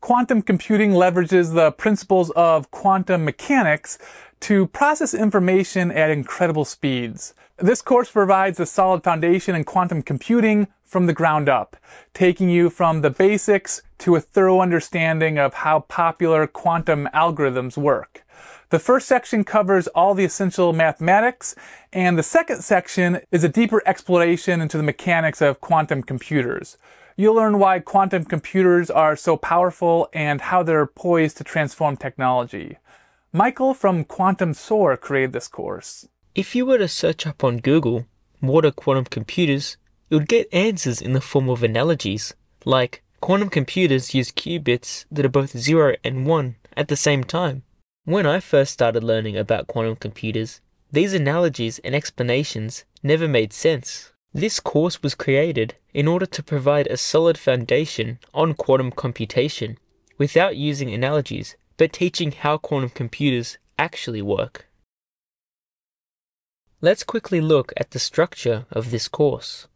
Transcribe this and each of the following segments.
Quantum computing leverages the principles of quantum mechanics to process information at incredible speeds. This course provides a solid foundation in quantum computing from the ground up, taking you from the basics to a thorough understanding of how popular quantum algorithms work. The first section covers all the essential mathematics, and the second section is a deeper exploration into the mechanics of quantum computers. You'll learn why quantum computers are so powerful and how they're poised to transform technology. Michael from Quantum Soar created this course. If you were to search up on Google, what are quantum computers, you would get answers in the form of analogies, like quantum computers use qubits that are both 0 and 1 at the same time. When I first started learning about quantum computers, these analogies and explanations never made sense. This course was created in order to provide a solid foundation on quantum computation without using analogies, but teaching how quantum computers actually work. Let's quickly look at the structure of this course.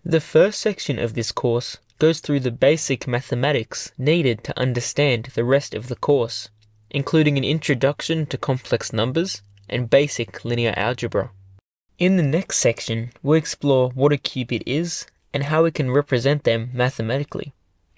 The first section of this course goes through the basic mathematics needed to understand the rest of the course, including an introduction to complex numbers and basic linear algebra. In the next section, we'll explore what a qubit is and how we can represent them mathematically.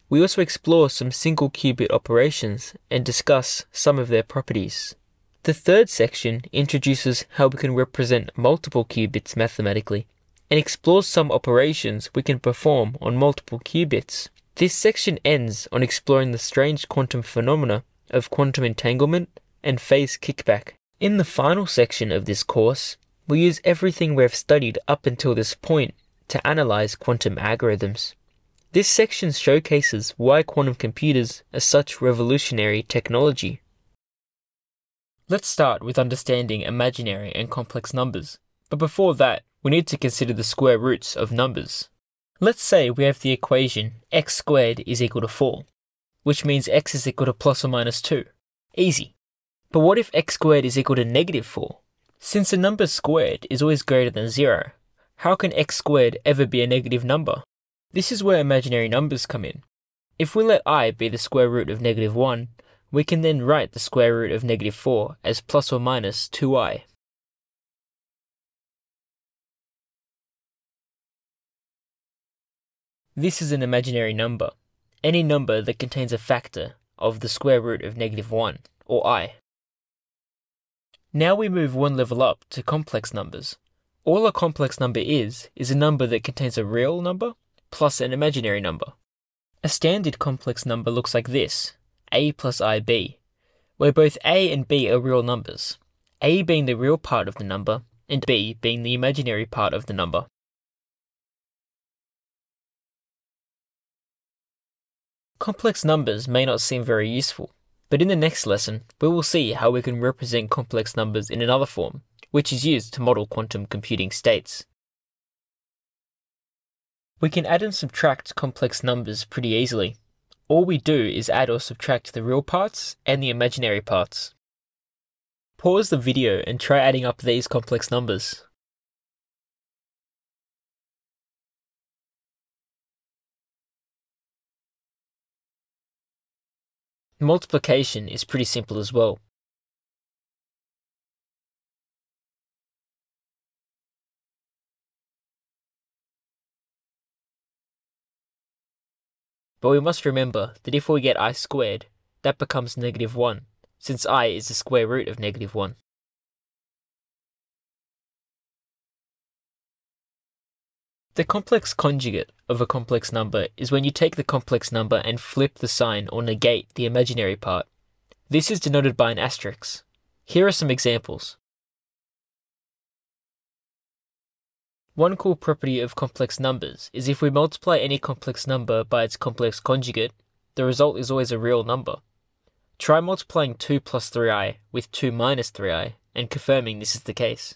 We also explore some single qubit operations and discuss some of their properties. The third section introduces how we can represent multiple qubits mathematically and explores some operations we can perform on multiple qubits. This section ends on exploring the strange quantum phenomena of quantum entanglement and phase kickback. In the final section of this course, we'll use everything we've studied up until this point to analyze quantum algorithms. This section showcases why quantum computers are such revolutionary technology. Let's start with understanding imaginary and complex numbers, but before that, we need to consider the square roots of numbers. Let's say we have the equation x squared is equal to 4, which means x is equal to plus or minus 2. Easy. But what if x squared is equal to negative 4? Since a number squared is always greater than 0, how can x squared ever be a negative number? This is where imaginary numbers come in. If we let I be the square root of negative 1, we can then write the square root of negative 4 as plus or minus 2i. This is an imaginary number, any number that contains a factor of the square root of negative 1, or I. Now we move one level up to complex numbers. All a complex number is a number that contains a real number plus an imaginary number. A standard complex number looks like this, a plus ib, where both a and b are real numbers, a being the real part of the number and b being the imaginary part of the number. Complex numbers may not seem very useful, but in the next lesson, we will see how we can represent complex numbers in another form, which is used to model quantum computing states. We can add and subtract complex numbers pretty easily. All we do is add or subtract the real parts and the imaginary parts. Pause the video and try adding up these complex numbers. Multiplication is pretty simple as well. But we must remember that if we get I squared, that becomes negative 1, since I is the square root of negative 1. The complex conjugate of a complex number is when you take the complex number and flip the sign or negate the imaginary part. This is denoted by an asterisk. Here are some examples. One cool property of complex numbers is if we multiply any complex number by its complex conjugate, the result is always a real number. Try multiplying 2 plus 3i with 2 minus 3i and confirming this is the case.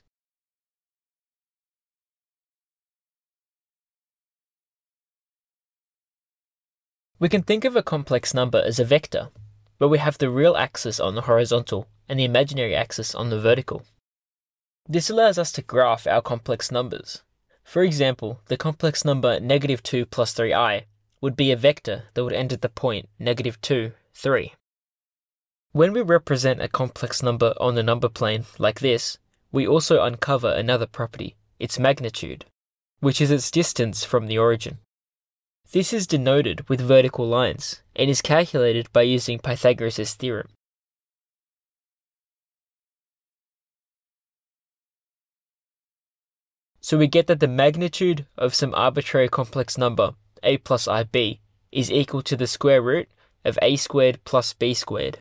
We can think of a complex number as a vector, where we have the real axis on the horizontal and the imaginary axis on the vertical. This allows us to graph our complex numbers. For example, the complex number negative 2 plus 3i would be a vector that would end at the point -2, 3. When we represent a complex number on the number plane like this, we also uncover another property, its magnitude, which is its distance from the origin. This is denoted with vertical lines and is calculated by using Pythagoras' theorem. So we get that the magnitude of some arbitrary complex number, a plus ib, is equal to the square root of a squared plus b squared.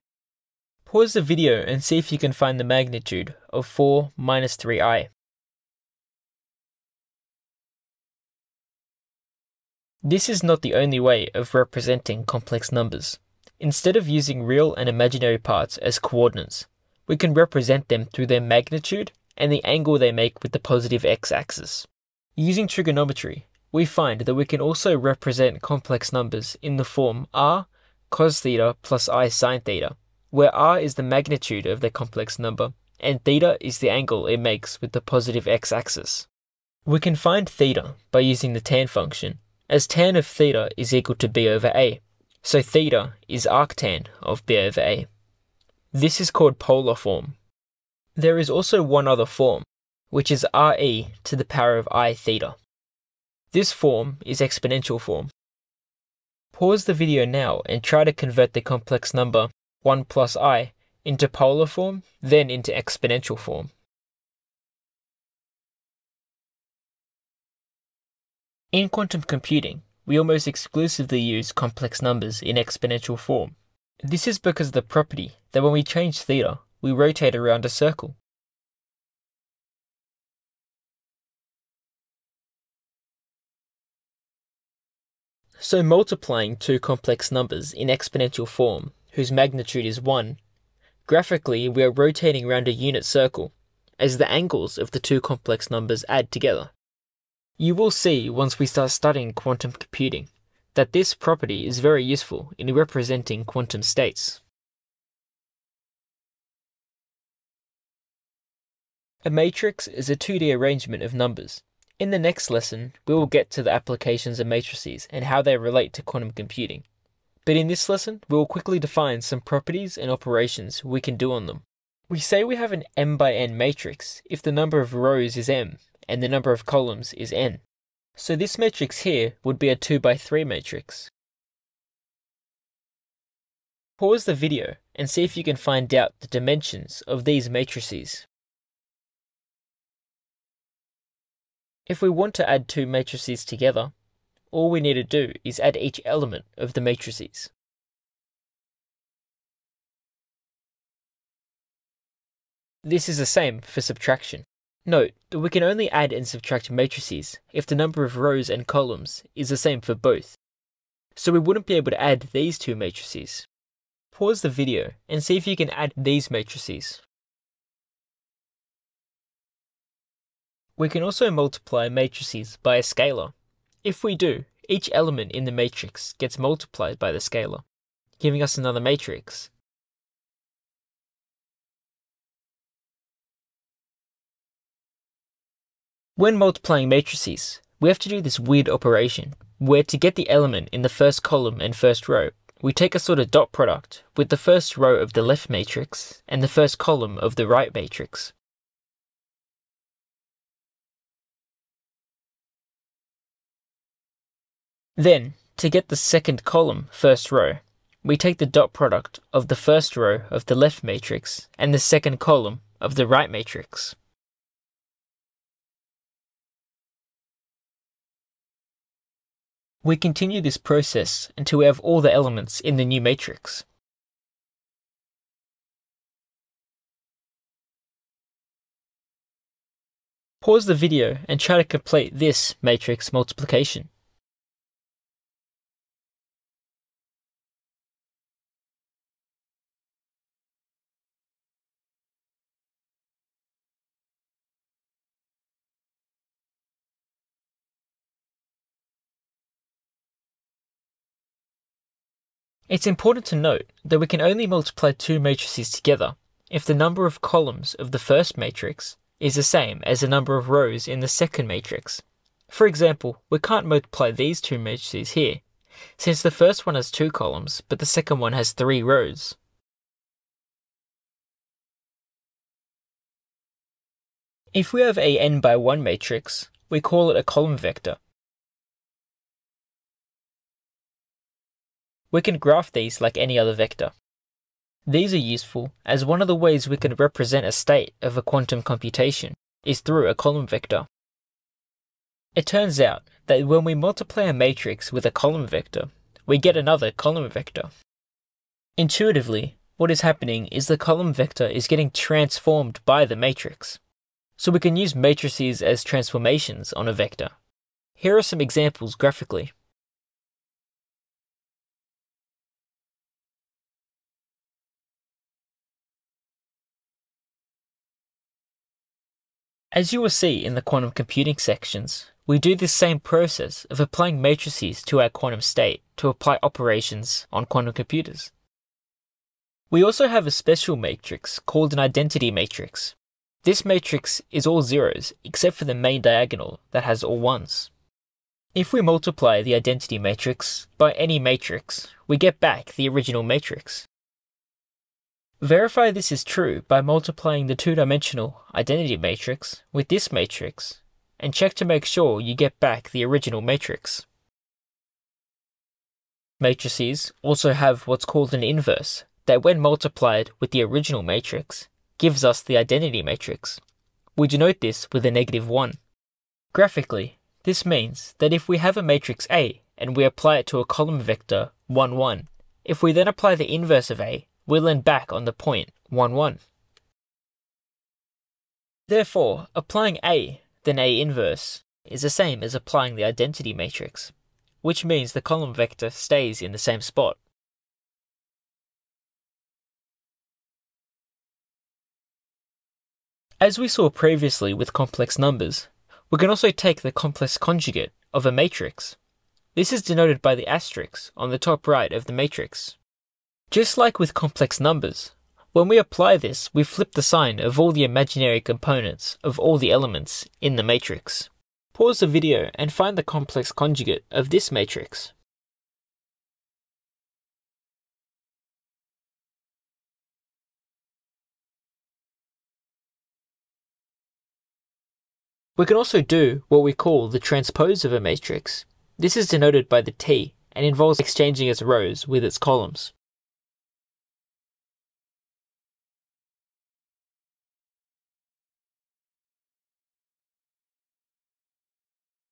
Pause the video and see if you can find the magnitude of 4 minus 3i. This is not the only way of representing complex numbers. Instead of using real and imaginary parts as coordinates, we can represent them through their magnitude and the angle they make with the positive x-axis. Using trigonometry, we find that we can also represent complex numbers in the form r cos theta plus I sin theta, where r is the magnitude of the complex number and theta is the angle it makes with the positive x-axis. We can find theta by using the tan function, as tan of theta is equal to b over a, so theta is arctan of b over a. This is called polar form. There is also one other form, which is re to the power of I theta. This form is exponential form. Pause the video now and try to convert the complex number 1 plus I into polar form, then into exponential form. In quantum computing, we almost exclusively use complex numbers in exponential form. This is because of the property that when we change theta, we rotate around a circle. So multiplying two complex numbers in exponential form, whose magnitude is 1, graphically we are rotating around a unit circle, as the angles of the two complex numbers add together. You will see once we start studying quantum computing that this property is very useful in representing quantum states. A matrix is a 2D arrangement of numbers. In the next lesson, we will get to the applications of matrices and how they relate to quantum computing. But in this lesson, we will quickly define some properties and operations we can do on them. We say we have an m by n matrix if the number of rows is m and the number of columns is n. So this matrix here would be a 2 by 3 matrix. Pause the video and see if you can find out the dimensions of these matrices. If we want to add two matrices together, all we need to do is add each element of the matrices. This is the same for subtraction. Note that we can only add and subtract matrices if the number of rows and columns is the same for both. So we wouldn't be able to add these two matrices. Pause the video and see if you can add these matrices. We can also multiply matrices by a scalar. If we do, each element in the matrix gets multiplied by the scalar, giving us another matrix. When multiplying matrices, we have to do this weird operation, where to get the element in the first column and first row, we take a sort of dot product with the first row of the left matrix and the first column of the right matrix. Then, to get the second column, first row, we take the dot product of the first row of the left matrix and the second column of the right matrix. We continue this process until we have all the elements in the new matrix. Pause the video and try to complete this matrix multiplication. It's important to note that we can only multiply two matrices together if the number of columns of the first matrix is the same as the number of rows in the second matrix. For example, we can't multiply these two matrices here since the first one has 2 columns, but the second one has 3 rows. If we have a n by 1 matrix, we call it a column vector. We can graph these like any other vector. These are useful as one of the ways we can represent a state of a quantum computation is through a column vector. It turns out that when we multiply a matrix with a column vector, we get another column vector. Intuitively, what is happening is the column vector is getting transformed by the matrix. So we can use matrices as transformations on a vector. Here are some examples graphically. As you will see in the quantum computing sections, we do this same process of applying matrices to our quantum state to apply operations on quantum computers. We also have a special matrix called an identity matrix. This matrix is all zeros except for the main diagonal that has all ones. If we multiply the identity matrix by any matrix, we get back the original matrix. Verify this is true by multiplying the 2-dimensional identity matrix with this matrix, and check to make sure you get back the original matrix. Matrices also have what's called an inverse, that when multiplied with the original matrix, gives us the identity matrix. We denote this with a -1. Graphically, this means that if we have a matrix A and we apply it to a column vector 1, 1, if we then apply the inverse of A, we'll end back on the point 1, 1. Therefore, applying A, then A inverse, is the same as applying the identity matrix, which means the column vector stays in the same spot. As we saw previously with complex numbers, we can also take the complex conjugate of a matrix. This is denoted by the asterisk on the top right of the matrix. Just like with complex numbers, when we apply this, we flip the sign of all the imaginary components of all the elements in the matrix. Pause the video and find the complex conjugate of this matrix. We can also do what we call the transpose of a matrix. This is denoted by the T and involves exchanging its rows with its columns.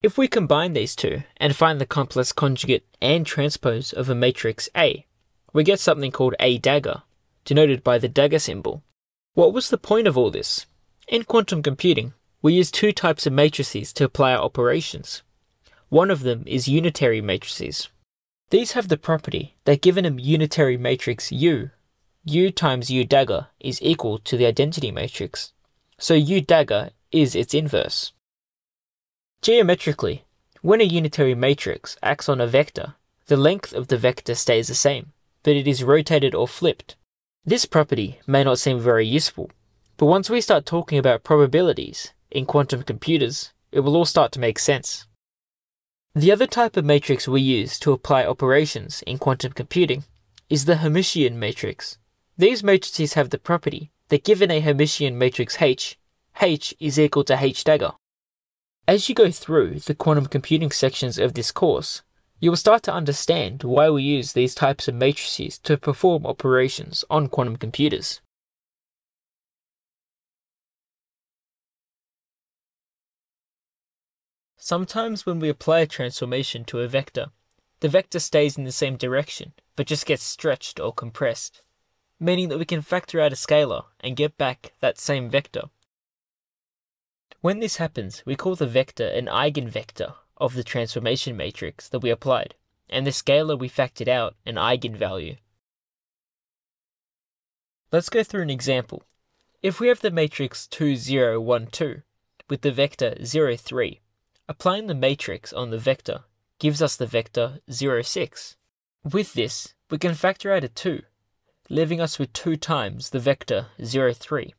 If we combine these two and find the complex conjugate and transpose of a matrix A, we get something called A dagger, denoted by the dagger symbol. What was the point of all this? In quantum computing, we use 2 types of matrices to apply our operations. One of them is unitary matrices. These have the property that given a unitary matrix U times U dagger is equal to the identity matrix, so U dagger is its inverse. Geometrically, when a unitary matrix acts on a vector, the length of the vector stays the same, but it is rotated or flipped. This property may not seem very useful, but once we start talking about probabilities in quantum computers, it will all start to make sense. The other type of matrix we use to apply operations in quantum computing is the Hermitian matrix. These matrices have the property that given a Hermitian matrix H is equal to H dagger. As you go through the quantum computing sections of this course, you will start to understand why we use these types of matrices to perform operations on quantum computers. Sometimes when we apply a transformation to a vector, the vector stays in the same direction, but just gets stretched or compressed, meaning that we can factor out a scalar and get back that same vector. When this happens, we call the vector an eigenvector of the transformation matrix that we applied, and the scalar we factored out an eigenvalue. Let's go through an example. If we have the matrix 2, 0, 1, 2, with the vector 0, 3, applying the matrix on the vector gives us the vector 0, 6. With this, we can factor out a 2, leaving us with 2 times the vector 0, 3.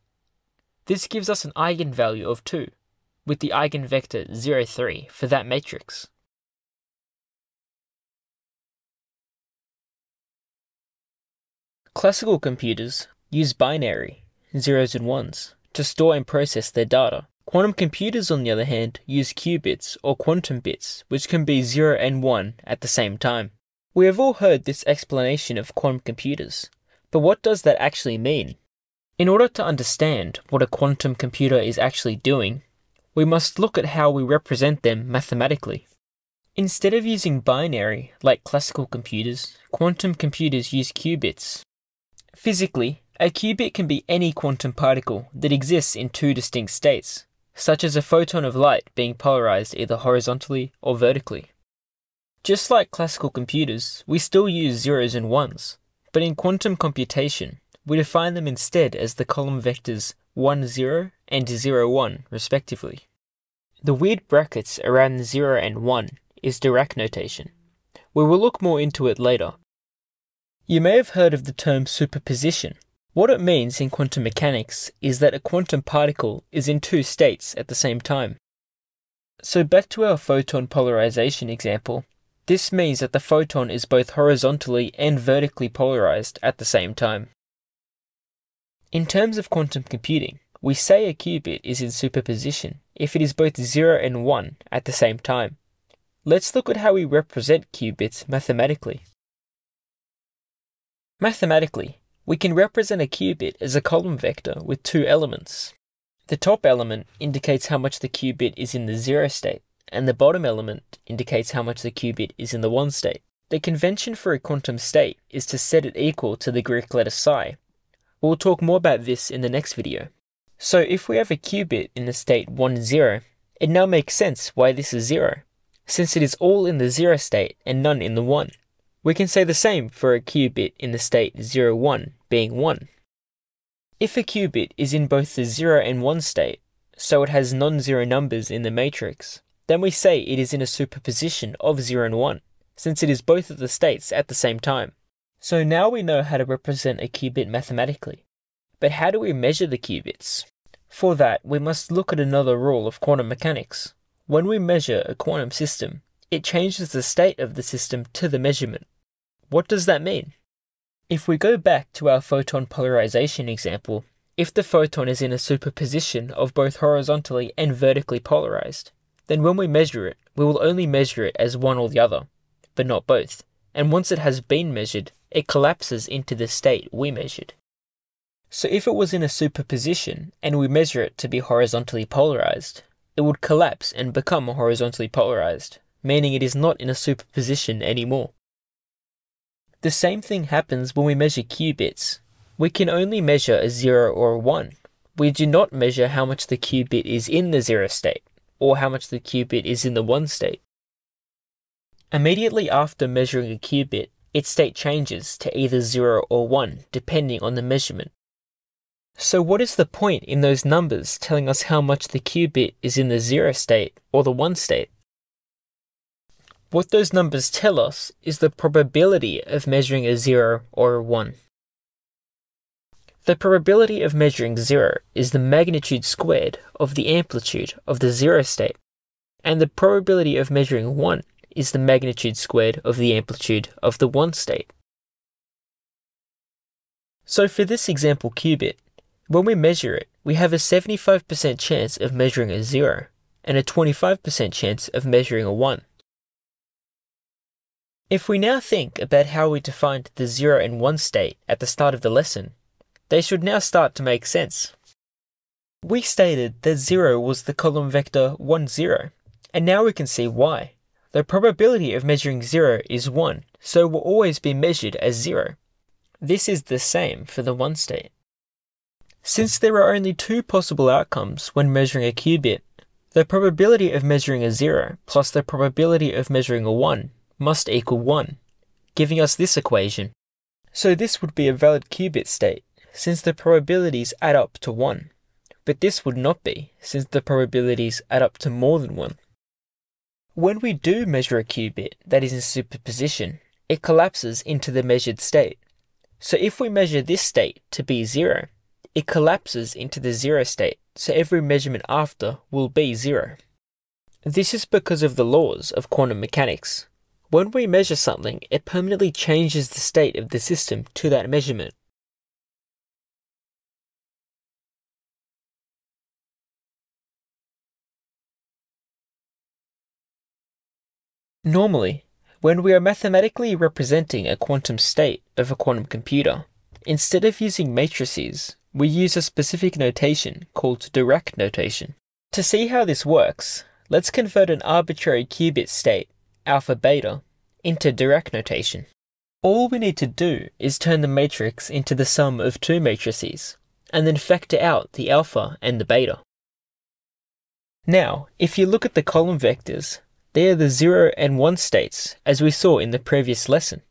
This gives us an eigenvalue of 2, with the eigenvector 0, 3 for that matrix. Classical computers use binary, zeros and ones, to store and process their data. Quantum computers, on the other hand, use qubits or quantum bits, which can be 0 and 1 at the same time. We have all heard this explanation of quantum computers, but what does that actually mean? In order to understand what a quantum computer is actually doing, we must look at how we represent them mathematically. Instead of using binary like classical computers, quantum computers use qubits. Physically, a qubit can be any quantum particle that exists in two distinct states, such as a photon of light being polarized either horizontally or vertically. Just like classical computers, we still use zeros and ones, but in quantum computation, we define them instead as the column vectors 1, 0 and 0, 1, respectively. The weird brackets around the 0 and 1 is Dirac notation. We will look more into it later. You may have heard of the term superposition. What it means in quantum mechanics is that a quantum particle is in two states at the same time. So back to our photon polarization example, this means that the photon is both horizontally and vertically polarized at the same time. In terms of quantum computing, we say a qubit is in superposition if it is both 0 and 1 at the same time. Let's look at how we represent qubits mathematically. Mathematically, we can represent a qubit as a column vector with two elements. The top element indicates how much the qubit is in the 0 state, and the bottom element indicates how much the qubit is in the 1 state. The convention for a quantum state is to set it equal to the Greek letter psi. We'll talk more about this in the next video. So if we have a qubit in the state 1, 0, it now makes sense why this is 0, since it is all in the 0 state and none in the 1. We can say the same for a qubit in the state 0, 1 being 1. If a qubit is in both the 0 and 1 state, so it has non-zero numbers in the matrix, then we say it is in a superposition of 0 and 1, since it is both of the states at the same time. So now we know how to represent a qubit mathematically. But how do we measure the qubits? For that, we must look at another rule of quantum mechanics. When we measure a quantum system, it changes the state of the system to the measurement. What does that mean? If we go back to our photon polarization example, if the photon is in a superposition of both horizontally and vertically polarized, then when we measure it, we will only measure it as one or the other, but not both. And once it has been measured, it collapses into the state we measured. So if it was in a superposition and we measure it to be horizontally polarized, it would collapse and become horizontally polarized, meaning it is not in a superposition anymore. The same thing happens when we measure qubits. We can only measure a 0 or a 1. We do not measure how much the qubit is in the 0 state, or how much the qubit is in the 1 state. Immediately after measuring a qubit, its state changes to either 0 or 1, depending on the measurement. So what is the point in those numbers telling us how much the qubit is in the 0 state or the 1 state? What those numbers tell us is the probability of measuring a 0 or a 1. The probability of measuring 0 is the magnitude squared of the amplitude of the 0 state, and the probability of measuring 1 is the magnitude squared of the amplitude of the 1 state. So for this example qubit, when we measure it, we have a 75% chance of measuring a 0, and a 25% chance of measuring a 1. If we now think about how we defined the 0 and 1 state at the start of the lesson, they should now start to make sense. We stated that 0 was the column vector 1, 0, and now we can see why. The probability of measuring 0 is 1, so it will always be measured as 0. This is the same for the 1 state. Since there are only two possible outcomes when measuring a qubit, the probability of measuring a 0 plus the probability of measuring a 1 must equal 1, giving us this equation. So this would be a valid qubit state, since the probabilities add up to 1. But this would not be, since the probabilities add up to more than 1. When we do measure a qubit that is in superposition, it collapses into the measured state. So if we measure this state to be 0, it collapses into the 0 state, so every measurement after will be 0. This is because of the laws of quantum mechanics. When we measure something, it permanently changes the state of the system to that measurement, Normally, when we are mathematically representing a quantum state of a quantum computer, instead of using matrices, we use a specific notation called Dirac notation. To see how this works, let's convert an arbitrary qubit state, alpha beta, into Dirac notation. All we need to do is turn the matrix into the sum of two matrices, and then factor out the alpha and the beta. Now, if you look at the column vectors, they are the 0 and 1 states, as we saw in the previous lesson.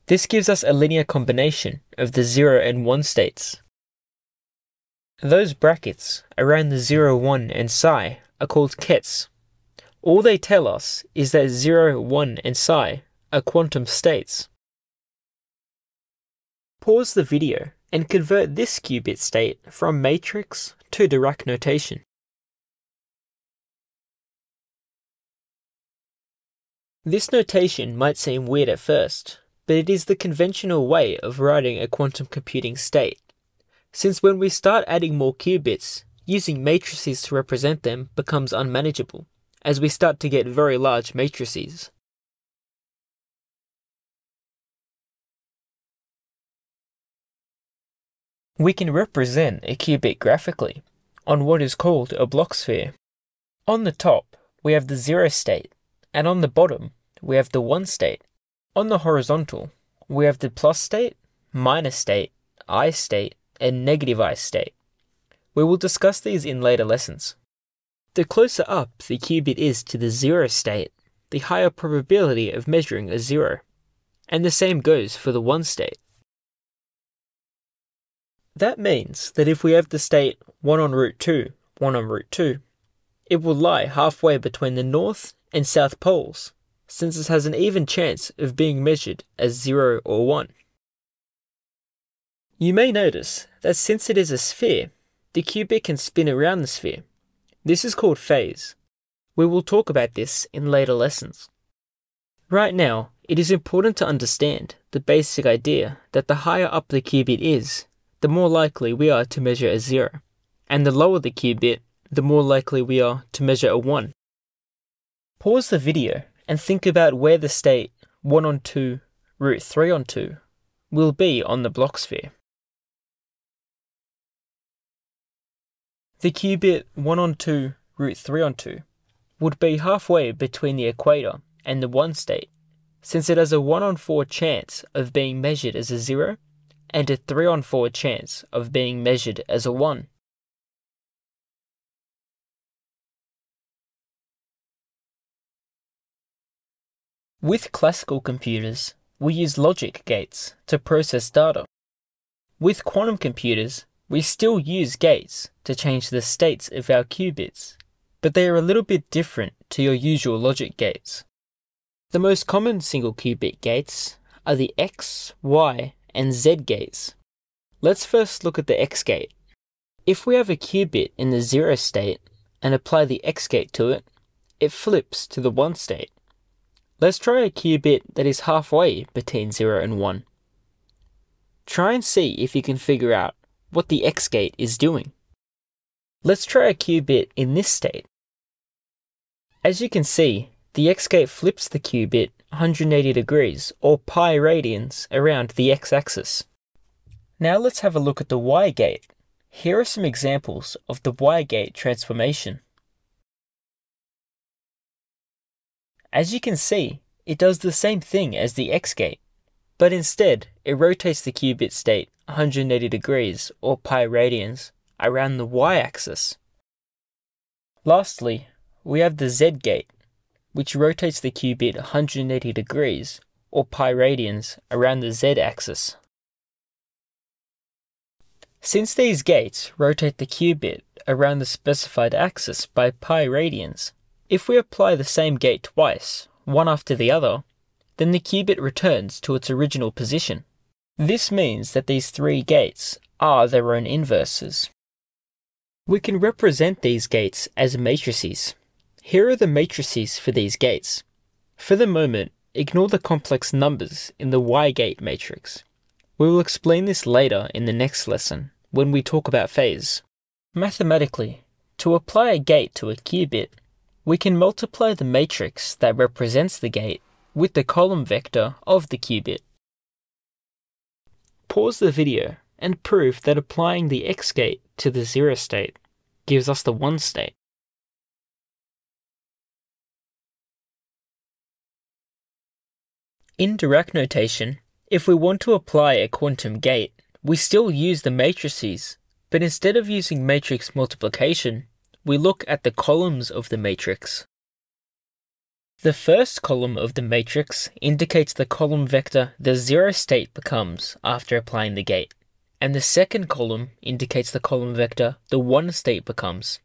This gives us a linear combination of the 0 and 1 states. Those brackets around the 0, 1 and psi are called qubits. All they tell us is that 0, 1 and psi are quantum states. Pause the video and convert this qubit state from matrix to Dirac notation. This notation might seem weird at first, but it is the conventional way of writing a quantum computing state, since when we start adding more qubits, using matrices to represent them becomes unmanageable, as we start to get very large matrices. We can represent a qubit graphically on what is called a Bloch sphere. On the top, we have the 0 state, and on the bottom, we have the 1 state. On the horizontal, we have the plus state, minus state, I state, and negative I state. We will discuss these in later lessons. The closer up the qubit is to the 0 state, the higher probability of measuring a 0, and the same goes for the 1 state. That means that if we have the state 1 on root 2, 1 on root 2, it will lie halfway between the north and south poles, since it has an even chance of being measured as 0 or 1. You may notice that since it is a sphere, the qubit can spin around the sphere. This is called phase. We will talk about this in later lessons. Right now, it is important to understand the basic idea that the higher up the qubit is, the more likely we are to measure a 0, and the lower the qubit, the more likely we are to measure a 1. Pause the video and think about where the state 1 on 2, root 3 on 2 will be on the Bloch sphere. The qubit 1 on 2, root 3 on 2 would be halfway between the equator and the 1 state, since it has a 1 on 4 chance of being measured as a 0 and a 3 on 4 chance of being measured as a 1. With classical computers, we use logic gates to process data. With quantum computers, we still use gates to change the states of our qubits, but they are a little bit different to your usual logic gates. The most common single qubit gates are the X, Y, and Z gates. Let's first look at the X gate. If we have a qubit in the 0 state and apply the X gate to it, it flips to the 1 state. Let's try a qubit that is halfway between 0 and 1. Try and see if you can figure out what the X gate is doing. Let's try a qubit in this state. As you can see, the X gate flips the qubit 180 degrees or pi radians around the x-axis. Now let's have a look at the Y gate. Here are some examples of the Y gate transformation. As you can see, it does the same thing as the X gate, but instead it rotates the qubit state 180 degrees or pi radians around the y-axis. Lastly, we have the Z gate, which rotates the qubit 180 degrees or pi radians around the z-axis. Since these gates rotate the qubit around the specified axis by pi radians, if we apply the same gate twice, one after the other, then the qubit returns to its original position. This means that these three gates are their own inverses. We can represent these gates as matrices. Here are the matrices for these gates. For the moment, ignore the complex numbers in the Y-gate matrix. We will explain this later in the next lesson, when we talk about phase. Mathematically, to apply a gate to a qubit, we can multiply the matrix that represents the gate with the column vector of the qubit. Pause the video and prove that applying the x gate to the 0 state gives us the 1 state. In Dirac notation, if we want to apply a quantum gate, we still use the matrices, but instead of using matrix multiplication, we look at the columns of the matrix. The first column of the matrix indicates the column vector the 0 state becomes after applying the gate, and the second column indicates the column vector the 1 state becomes.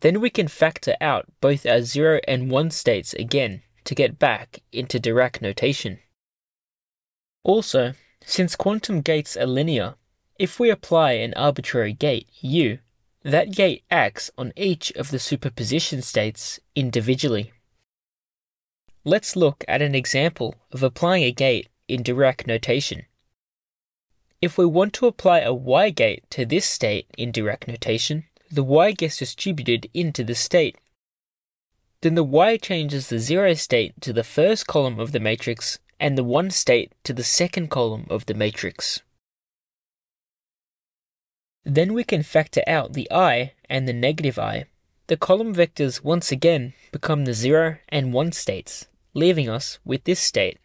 Then we can factor out both our 0 and 1 states again to get back into Dirac notation. Also, since quantum gates are linear, if we apply an arbitrary gate U, that gate acts on each of the superposition states individually. Let's look at an example of applying a gate in Dirac notation. If we want to apply a Y gate to this state in Dirac notation, the Y gets distributed into the state. Then the Y changes the 0 state to the first column of the matrix and the 1 state to the second column of the matrix. Then we can factor out the I and the negative I. The column vectors once again become the 0 and 1 states, leaving us with this state.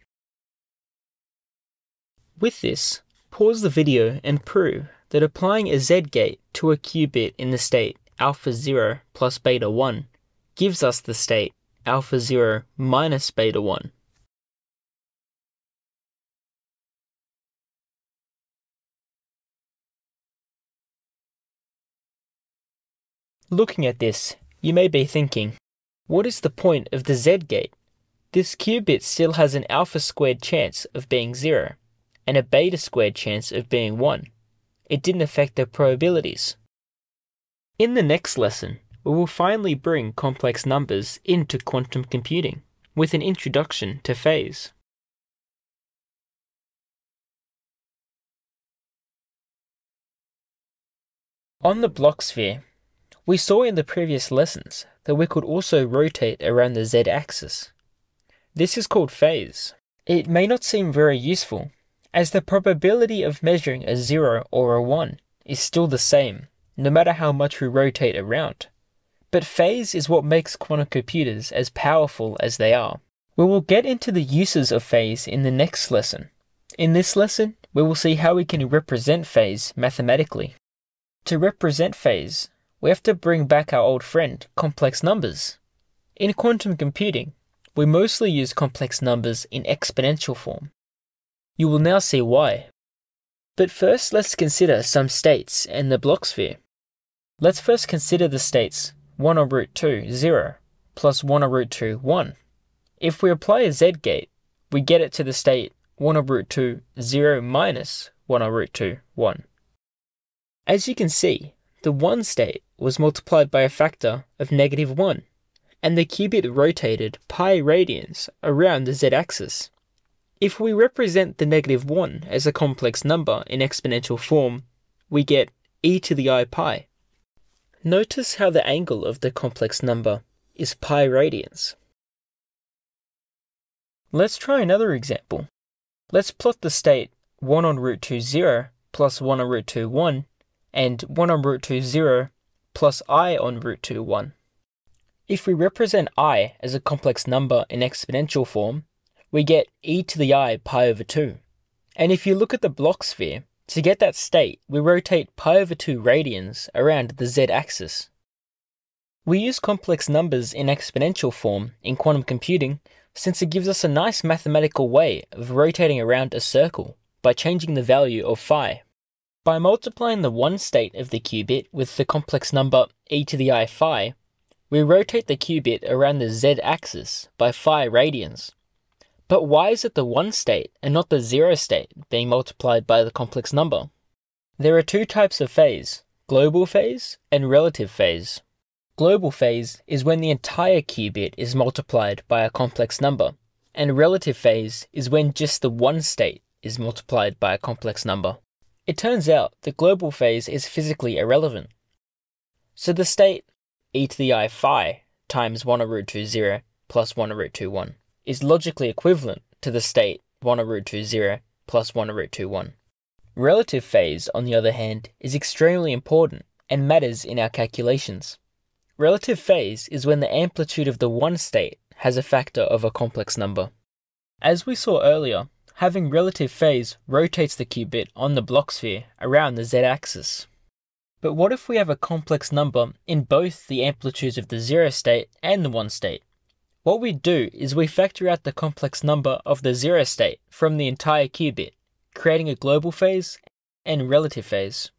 With this, pause the video and prove that applying a Z gate to a qubit in the state alpha 0 plus beta 1 gives us the state alpha 0 minus beta 1. Looking at this, you may be thinking, what is the point of the Z gate? This qubit still has an alpha squared chance of being 0, and a beta squared chance of being 1. It didn't affect the probabilities. In the next lesson, we will finally bring complex numbers into quantum computing, with an introduction to phase. On the Bloch sphere, we saw in the previous lessons that we could also rotate around the z-axis. This is called phase. It may not seem very useful, as the probability of measuring a 0 or a 1 is still the same, no matter how much we rotate around. But phase is what makes quantum computers as powerful as they are. We will get into the uses of phase in the next lesson. In this lesson, we will see how we can represent phase mathematically. To represent phase, we have to bring back our old friend, complex numbers. In quantum computing, we mostly use complex numbers in exponential form. You will now see why. But first, let's consider some states and the Bloch sphere. Let's first consider the states 1 over root 2, 0, plus 1 over root 2, 1. If we apply a z gate, we get it to the state 1 over root 2, 0 minus 1 over root 2, 1. As you can see, the 1 state was multiplied by a factor of -1, and the qubit rotated pi radians around the z-axis. If we represent the -1 as a complex number in exponential form, we get e to the I pi. Notice how the angle of the complex number is pi radians. Let's try another example. Let's plot the state 1 on root 2, 0 plus 1 on root 2, 1 and 1 on root 2, 0 plus I on root 2, 1. If we represent I as a complex number in exponential form, we get e to the I pi over 2. And if you look at the Bloch sphere, to get that state, we rotate pi over 2 radians around the z-axis. We use complex numbers in exponential form in quantum computing since it gives us a nice mathematical way of rotating around a circle by changing the value of phi. By multiplying the 1 state of the qubit with the complex number e to the I phi, we rotate the qubit around the z-axis by phi radians. But why is it the 1 state and not the 0 state being multiplied by the complex number? There are two types of phase, global phase and relative phase. Global phase is when the entire qubit is multiplied by a complex number, and relative phase is when just the 1 state is multiplied by a complex number. It turns out that global phase is physically irrelevant. So the state e to the I phi times 1 over root 2 0 plus 1 over root 2 1 is logically equivalent to the state 1 over root 2 0 plus 1 over root 2 1. Relative phase, on the other hand, is extremely important and matters in our calculations. Relative phase is when the amplitude of the one state has a factor of a complex number. As we saw earlier, having relative phase rotates the qubit on the Bloch sphere around the z-axis. But what if we have a complex number in both the amplitudes of the 0 state and the 1 state? What we do is we factor out the complex number of the 0 state from the entire qubit, creating a global phase and relative phase.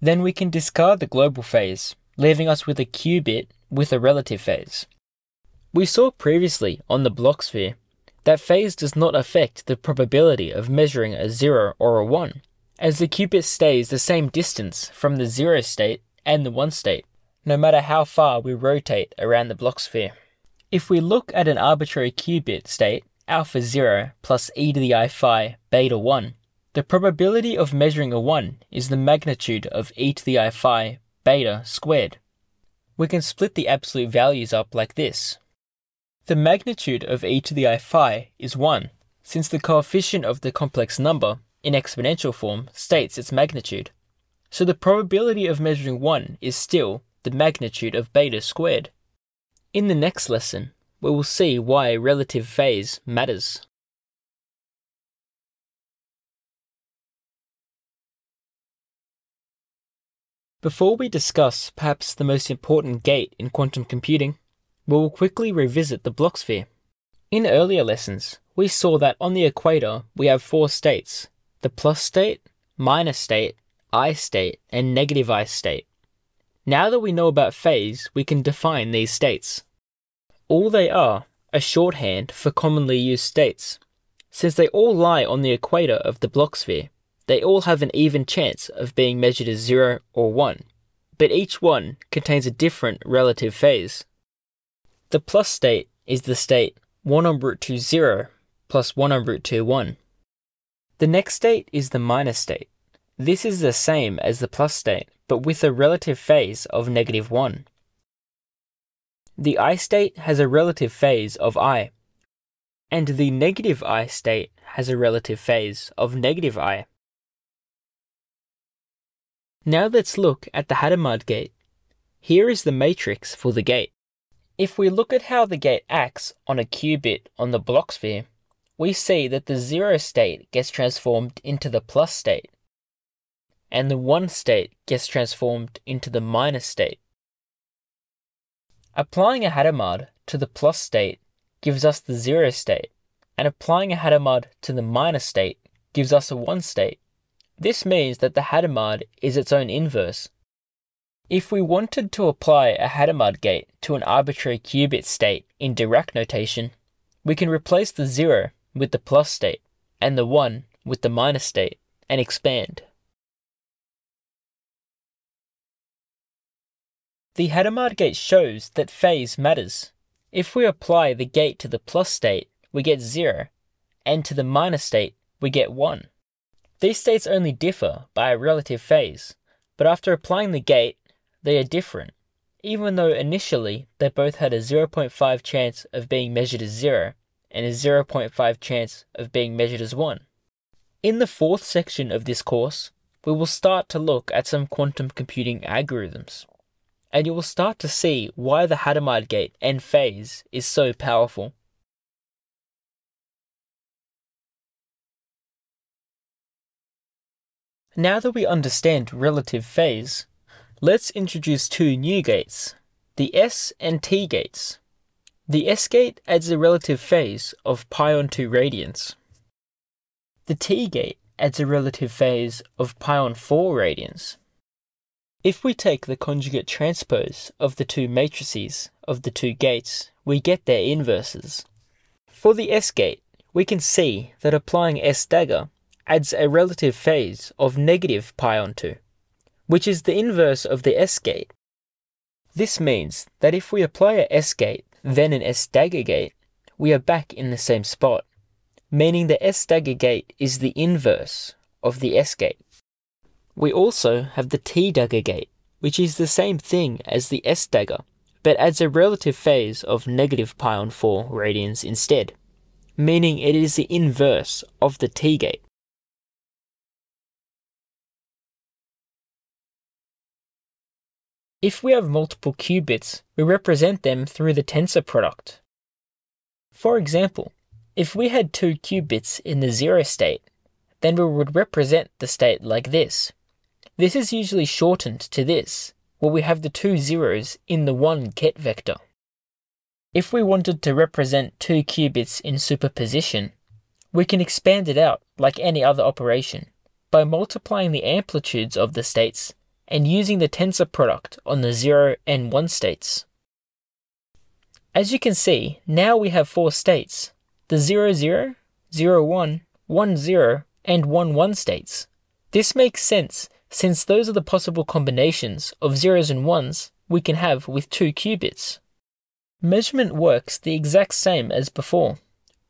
Then we can discard the global phase, leaving us with a qubit with a relative phase. We saw previously on the Bloch sphere that phase does not affect the probability of measuring a 0 or a 1, as the qubit stays the same distance from the 0 state and the 1 state, no matter how far we rotate around the Bloch sphere. If we look at an arbitrary qubit state, alpha 0 plus e to the I phi beta 1, the probability of measuring a 1 is the magnitude of e to the I phi beta squared. We can split the absolute values up like this. The magnitude of e to the I phi is 1, since the coefficient of the complex number, in exponential form, states its magnitude. So the probability of measuring 1 is still the magnitude of beta squared. In the next lesson, we will see why relative phase matters. Before we discuss perhaps the most important gate in quantum computing, we will quickly revisit the Bloch sphere. In earlier lessons, we saw that on the equator we have 4 states: the plus state, minus state, I state, and negative I state. Now that we know about phase, we can define these states. All they are a shorthand for commonly used states. Since they all lie on the equator of the Bloch sphere, they all have an even chance of being measured as 0 or 1, but each one contains a different relative phase. The plus state is the state 1 over root 2 0 plus 1 over root 2 1. The next state is the minus state. This is the same as the plus state, but with a relative phase of negative 1. The I state has a relative phase of I, and the negative I state has a relative phase of negative I. Now let's look at the Hadamard gate. Here is the matrix for the gate. If we look at how the gate acts on a qubit on the Bloch sphere, we see that the 0 state gets transformed into the plus state, and the 1 state gets transformed into the minus state. Applying a Hadamard to the plus state gives us the 0 state, and applying a Hadamard to the minus state gives us a 1 state. This means that the Hadamard is its own inverse. If we wanted to apply a Hadamard gate to an arbitrary qubit state in Dirac notation, we can replace the 0 with the plus state and the 1 with the minus state and expand. The Hadamard gate shows that phase matters. If we apply the gate to the plus state, we get 0, and to the minus state, we get 1. These states only differ by a relative phase, but after applying the gate, they are different, even though initially they both had a 0.5 chance of being measured as 0 and a 0.5 chance of being measured as 1. In the 4th section of this course, we will start to look at some quantum computing algorithms, and you will start to see why the Hadamard gate and phase is so powerful. Now that we understand relative phase, let's introduce 2 new gates, the S and T gates. The S gate adds a relative phase of pi on 2 radians. The T gate adds a relative phase of pi on 4 radians. If we take the conjugate transpose of the 2 matrices of the 2 gates, we get their inverses. For the S gate, we can see that applying S dagger adds a relative phase of negative pi on 2, which is the inverse of the S gate. This means that if we apply a S gate, then an S dagger gate, we are back in the same spot, meaning the S dagger gate is the inverse of the S gate. We also have the T dagger gate, which is the same thing as the S dagger, but adds a relative phase of negative pi on 4 radians instead, meaning it is the inverse of the T gate. If we have multiple qubits, we represent them through the tensor product. For example, if we had 2 qubits in the 0 state, then we would represent the state like this. This is usually shortened to this, where we have the 2 zeros in the 1 ket vector. If we wanted to represent 2 qubits in superposition, we can expand it out like any other operation by multiplying the amplitudes of the states and using the tensor product on the 0 and 1 states. As you can see, now we have 4 states, the 0, 0, 0, 1, 1, 0, and 1, 1 states. This makes sense since those are the possible combinations of zeros and ones we can have with 2 qubits. Measurement works the exact same as before.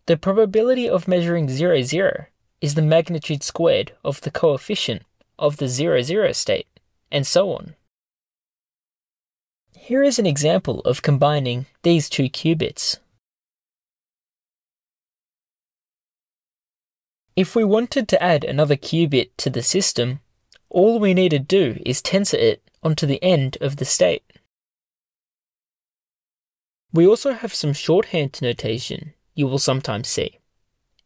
The probability of measuring 0, 0 is the magnitude squared of the coefficient of the 0, 0 state, and so on. Here is an example of combining these 2 qubits. If we wanted to add another qubit to the system, all we need to do is tensor it onto the end of the state. We also have some shorthand notation you will sometimes see.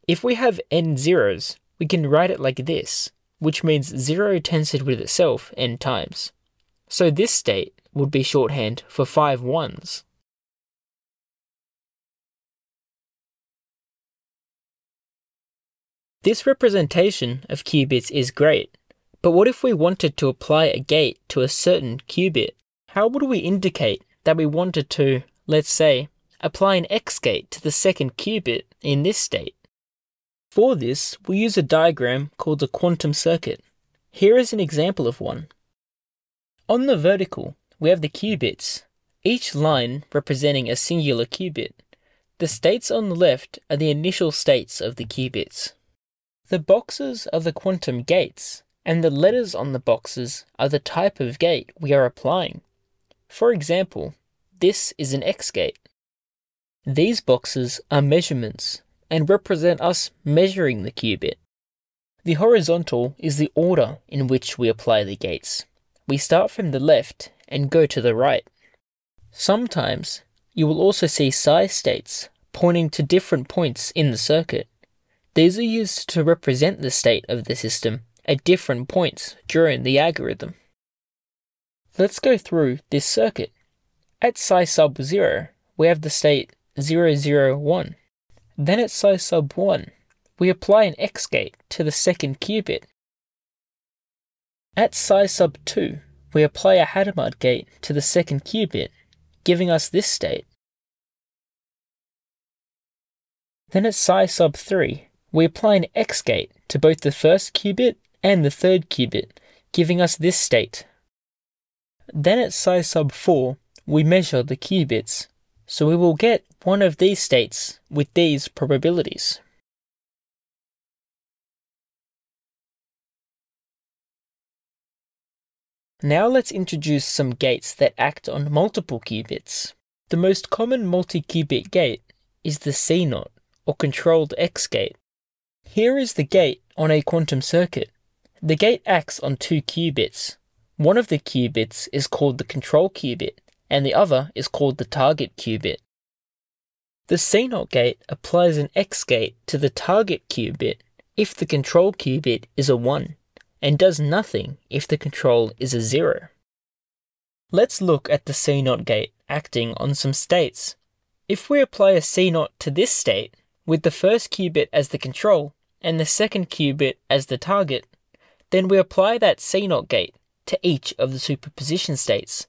If we have n zeros, we can write it like this, which means 0 tensored with itself n times. So this state would be shorthand for 5 ones. This representation of qubits is great, but what if we wanted to apply a gate to a certain qubit? How would we indicate that we wanted to, let's say, apply an X gate to the second qubit in this state? For this, we use a diagram called a quantum circuit. Here is an example of one. On the vertical, we have the qubits, each line representing a singular qubit. The states on the left are the initial states of the qubits. The boxes are the quantum gates, and the letters on the boxes are the type of gate we are applying. For example, this is an X gate. These boxes are measurements and represent us measuring the qubit. The horizontal is the order in which we apply the gates. We start from the left and go to the right. Sometimes you will also see psi states pointing to different points in the circuit. These are used to represent the state of the system at different points during the algorithm. Let's go through this circuit. At psi sub 0, we have the state 0, 0, 1. Then at psi sub 1, we apply an X gate to the second qubit. At psi sub 2, we apply a Hadamard gate to the second qubit, giving us this state. Then at psi sub 3, we apply an X gate to both the first qubit and the third qubit, giving us this state. Then at psi sub 4, we measure the qubits, so we will get one of these states with these probabilities. Now let's introduce some gates that act on multiple qubits. The most common multi-qubit gate is the CNOT, or controlled X gate. Here is the gate on a quantum circuit. The gate acts on 2 qubits. One of the qubits is called the control qubit, and the other is called the target qubit. The CNOT gate applies an X gate to the target qubit if the control qubit is a 1, and does nothing if the control is a 0. Let's look at the CNOT gate acting on some states. If we apply a CNOT to this state, with the first qubit as the control and the second qubit as the target, then we apply that CNOT gate to each of the superposition states,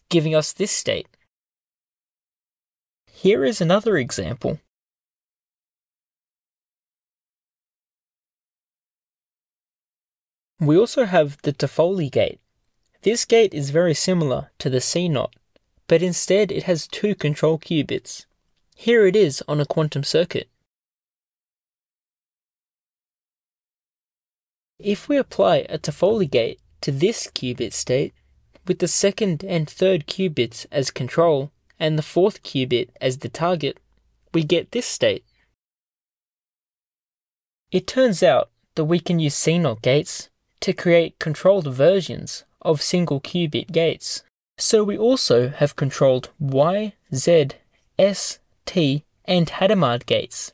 giving us this state. Here is another example. We also have the Toffoli gate. This gate is very similar to the CNOT, but instead it has 2 control qubits. Here it is on a quantum circuit. If we apply a Toffoli gate to this qubit state, with the second and third qubits as control and the fourth qubit as the target, we get this state. It turns out that we can use CNOT gates to create controlled versions of single qubit gates. So we also have controlled Y, Z, S, T, and Hadamard gates.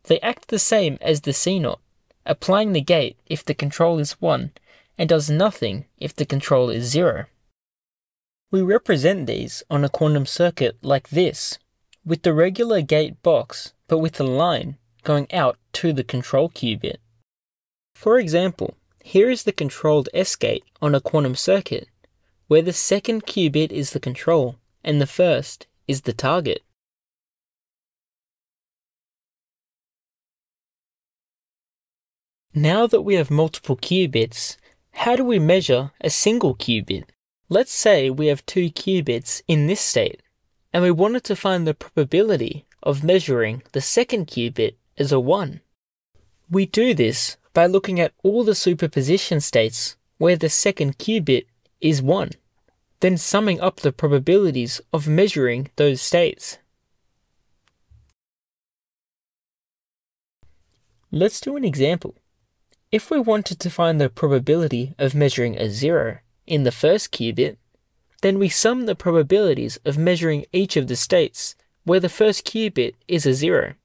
They act the same as the CNOT, applying the gate if the control is 1 and does nothing if the control is 0. We represent these on a quantum circuit like this, with the regular gate box but with a line going out to the control qubit. For example, here is the controlled S gate on a quantum circuit, where the second qubit is the control and the first is the target. Now that we have multiple qubits, how do we measure a single qubit? Let's say we have 2 qubits in this state, and we wanted to find the probability of measuring the second qubit as a 1. We do this by looking at all the superposition states where the second qubit is 1, then summing up the probabilities of measuring those states. Let's do an example. If we wanted to find the probability of measuring a 0 in the first qubit, then we sum the probabilities of measuring each of the states where the first qubit is a 0.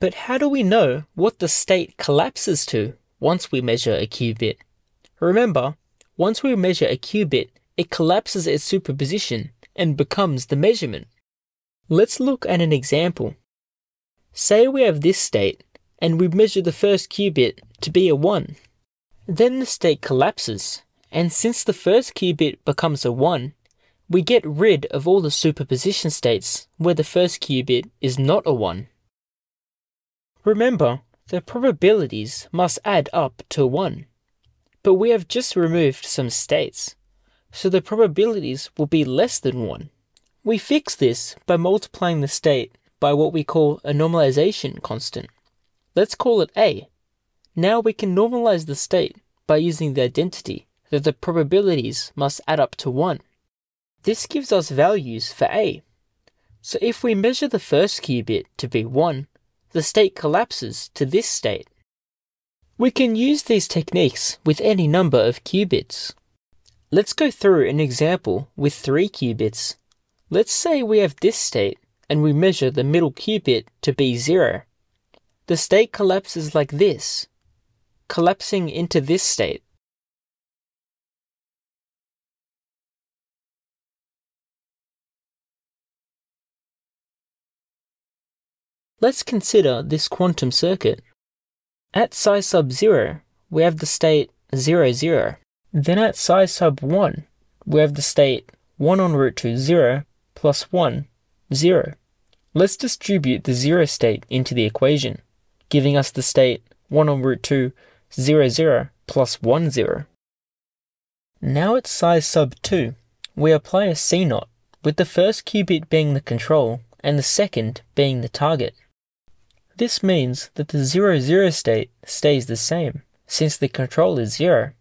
But how do we know what the state collapses to once we measure a qubit? Remember, once we measure a qubit, it collapses its superposition and becomes the measurement. Let's look at an example. Say we have this state, and we measure the first qubit to be a 1. Then the state collapses, and since the first qubit becomes a 1, we get rid of all the superposition states where the first qubit is not a 1. Remember, the probabilities must add up to 1, but we have just removed some states, so the probabilities will be less than 1. We fix this by multiplying the state by what we call a normalization constant. Let's call it A. Now we can normalize the state by using the identity that the probabilities must add up to 1. This gives us values for A. So if we measure the first qubit to be 1, the state collapses to this state. We can use these techniques with any number of qubits. Let's go through an example with 3 qubits. Let's say we have this state and we measure the middle qubit to be 0. The state collapses like this, collapsing into this state. Let's consider this quantum circuit. At psi sub 0, we have the state 0, 0. Then at psi sub 1, we have the state 1 en route to 0 plus 1, 0. Let's distribute the 0 state into the equation, giving us the state 1 en route to 0, 0 plus 1, 0. Now at psi sub 2, we apply a CNOT, with the first qubit being the control and the second being the target. This means that the 0, 0 state stays the same, since the control is 0,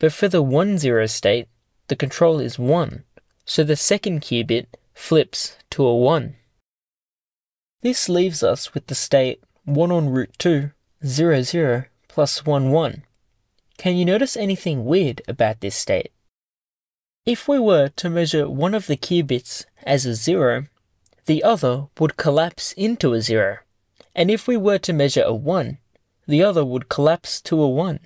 but for the 1, 0 state, the control is 1, so the second qubit flips to a 1. This leaves us with the state 1 en route to 0, 0 plus 1, 1. Can you notice anything weird about this state? If we were to measure one of the qubits as a 0, the other would collapse into a 0. And if we were to measure a 1, the other would collapse to a 1.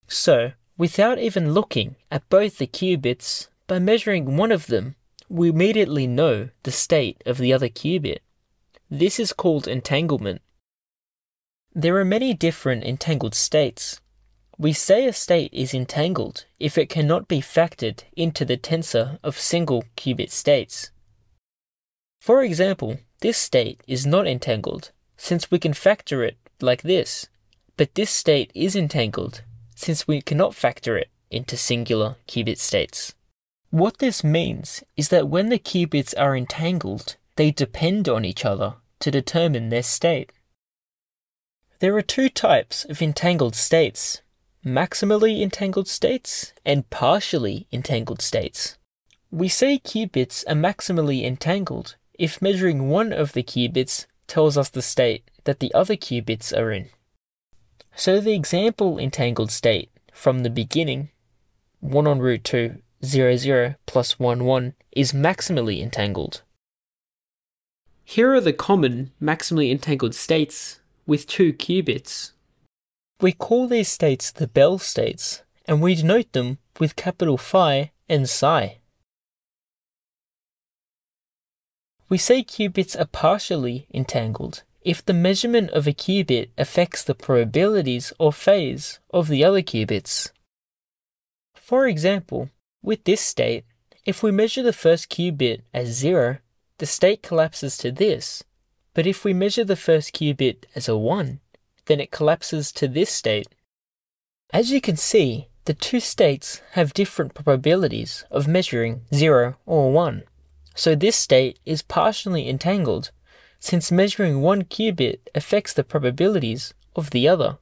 So, without even looking at both the qubits, by measuring one of them, we immediately know the state of the other qubit. This is called entanglement. There are many different entangled states. We say a state is entangled if it cannot be factored into the tensor of single qubit states. For example, this state is not entangled, since we can factor it like this, but this state is entangled, since we cannot factor it into singular qubit states. What this means is that when the qubits are entangled, they depend on each other to determine their state. There are 2 types of entangled states: maximally entangled states and partially entangled states. We say qubits are maximally entangled if measuring one of the qubits tells us the state that the other qubits are in. So the example entangled state from the beginning, 1 on root 2, 0, 0 plus 1, 1, is maximally entangled. Here are the common maximally entangled states with 2 qubits. We call these states the Bell states, and we denote them with capital Phi and Psi. We say qubits are partially entangled if the measurement of a qubit affects the probabilities or phase of the other qubits. For example, with this state, if we measure the first qubit as 0, the state collapses to this, but if we measure the first qubit as a 1, then it collapses to this state. As you can see, the two states have different probabilities of measuring 0 or 1, so this state is partially entangled, since measuring one qubit affects the probabilities of the other.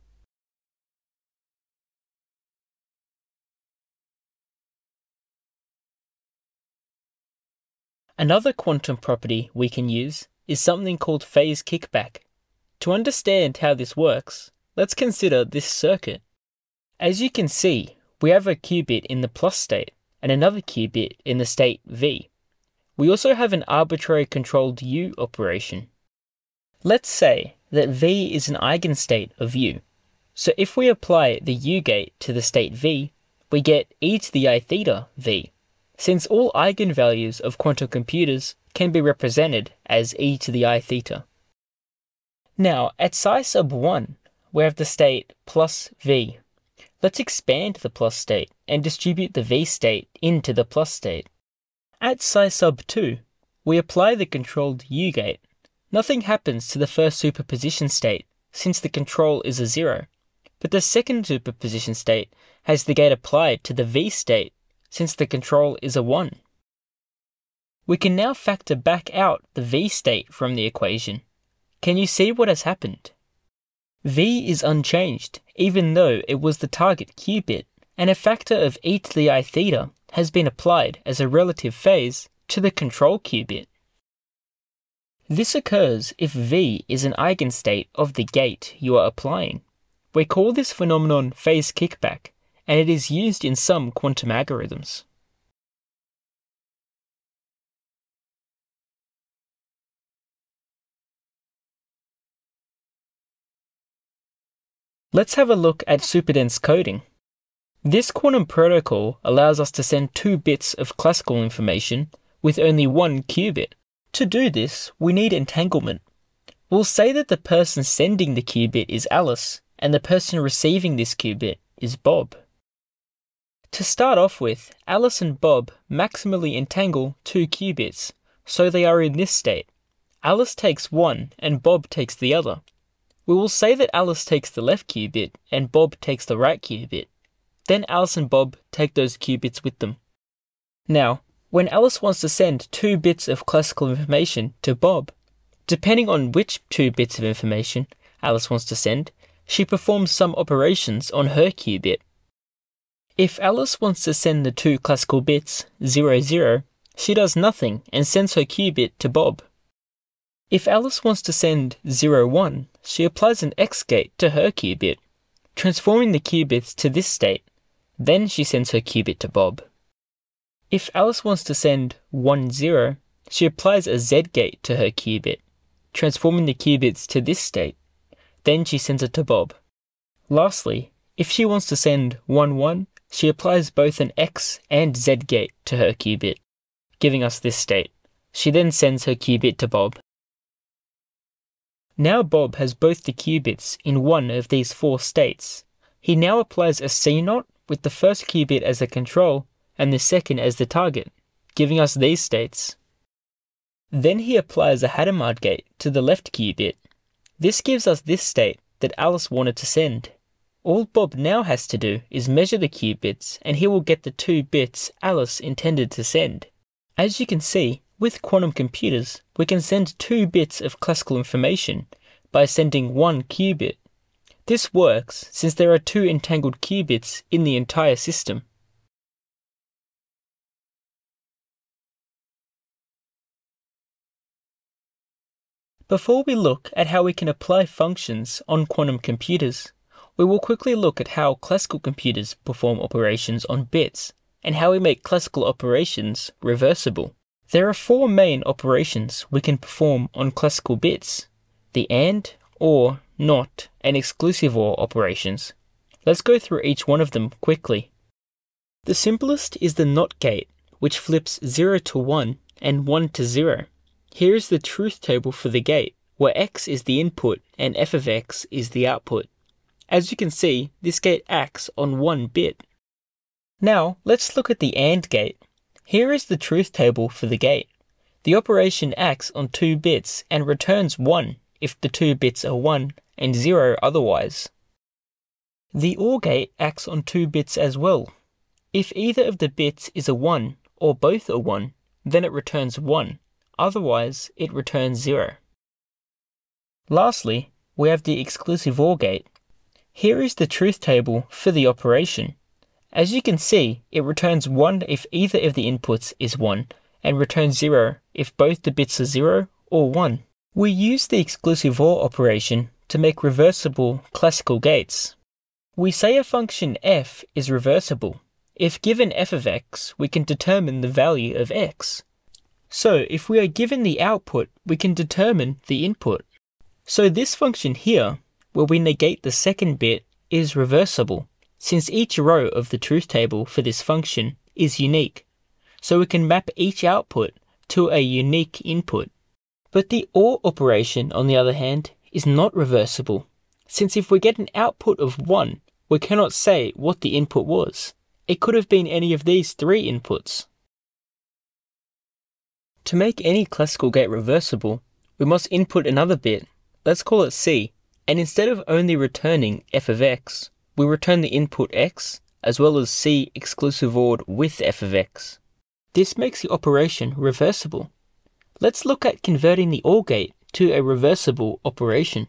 Another quantum property we can use is something called phase kickback. To understand how this works, let's consider this circuit. As you can see, we have a qubit in the plus state and another qubit in the state V. We also have an arbitrary controlled U operation. Let's say that V is an eigenstate of U. So if we apply the U gate to the state V, we get e to the I theta V, since all eigenvalues of quantum computers can be represented as e to the I theta. Now, at psi sub 1, we have the state plus V. Let's expand the plus state and distribute the V state into the plus state. At psi sub 2, we apply the controlled U gate. Nothing happens to the first superposition state, since the control is a 0, but the second superposition state has the gate applied to the V state, since the control is a 1. We can now factor back out the V state from the equation. Can you see what has happened? V is unchanged, even though it was the target qubit, and a factor of e to the I theta has been applied as a relative phase to the control qubit. This occurs if V is an eigenstate of the gate you are applying. We call this phenomenon phase kickback, and it is used in some quantum algorithms. Let's have a look at superdense coding. This quantum protocol allows us to send 2 bits of classical information with only 1 qubit. To do this, we need entanglement. We'll say that the person sending the qubit is Alice, and the person receiving this qubit is Bob. To start off with, Alice and Bob maximally entangle 2 qubits, so they are in this state. Alice takes one and Bob takes the other. We will say that Alice takes the left qubit and Bob takes the right qubit. Then Alice and Bob take those qubits with them. Now, when Alice wants to send 2 bits of classical information to Bob, depending on which 2 bits of information Alice wants to send, she performs some operations on her qubit. If Alice wants to send the 2 classical bits 0, 0, she does nothing and sends her qubit to Bob. If Alice wants to send 0, 1, she applies an X gate to her qubit, transforming the qubits to this state. Then she sends her qubit to Bob. If Alice wants to send 1, 0, she applies a Z gate to her qubit, transforming the qubits to this state. Then she sends it to Bob. Lastly, if she wants to send 1, 1, she applies both an X and Z gate to her qubit, giving us this state. She then sends her qubit to Bob. Now Bob has both the qubits in one of these 4 states. He now applies a C0 with the first qubit as the control and the second as the target, giving us these states. Then he applies a Hadamard gate to the left qubit. This gives us this state that Alice wanted to send. All Bob now has to do is measure the qubits and he will get the 2 bits Alice intended to send. As you can see, with quantum computers, we can send 2 bits of classical information by sending 1 qubit. This works since there are 2 entangled qubits in the entire system. Before we look at how we can apply functions on quantum computers, we will quickly look at how classical computers perform operations on bits, and how we make classical operations reversible. There are four main operations we can perform on classical bits: the AND, OR, NOT, and exclusive OR operations. Let's go through each one of them quickly. The simplest is the NOT gate, which flips 0 to 1 and 1 to 0. Here is the truth table for the gate, where x is the input and f of x is the output. As you can see, this gate acts on one bit. Now, let's look at the AND gate. Here is the truth table for the gate. The operation acts on 2 bits and returns 1 if the 2 bits are 1 and 0 otherwise. The OR gate acts on 2 bits as well. If either of the bits is a 1 or both are 1, then it returns 1. Otherwise, it returns 0. Lastly, we have the exclusive OR gate. Here is the truth table for the operation. As you can see, it returns 1 if either of the inputs is 1, and returns 0 if both the bits are 0 or 1. We use the exclusive OR operation to make reversible classical gates. We say a function f is reversible. If given f of x, we can determine the value of x. So if we are given the output, we can determine the input. So this function here, where we negate the second bit, is reversible, since each row of the truth table for this function is unique. So we can map each output to a unique input. But the OR operation, on the other hand, is not reversible, since if we get an output of 1, we cannot say what the input was. It could have been any of these 3 inputs. To make any classical gate reversible, we must input another bit, let's call it C, and instead of only returning f of x, we return the input x, as well as C exclusive ORed with f of x. This makes the operation reversible. Let's look at converting the OR gate to a reversible operation.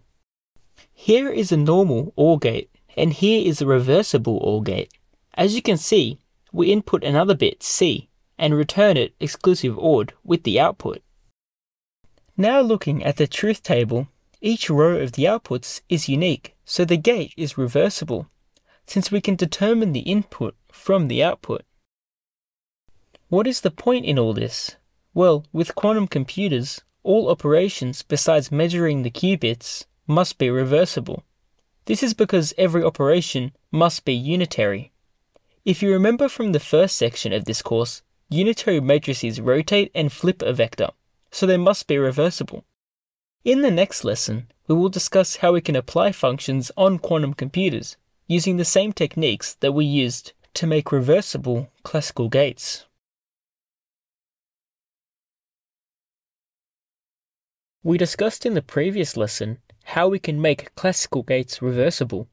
Here is a normal OR gate, and here is a reversible OR gate. As you can see, we input another bit, C, and return it exclusive ORed with the output. Now looking at the truth table, each row of the outputs is unique, so the gate is reversible, since we can determine the input from the output. What is the point in all this? Well, with quantum computers, all operations besides measuring the qubits must be reversible. This is because every operation must be unitary. If you remember from the first section of this course, unitary matrices rotate and flip a vector, so they must be reversible. In the next lesson, we will discuss how we can apply functions on quantum computers using the same techniques that we used to make reversible classical gates. We discussed in the previous lesson how we can make classical gates reversible.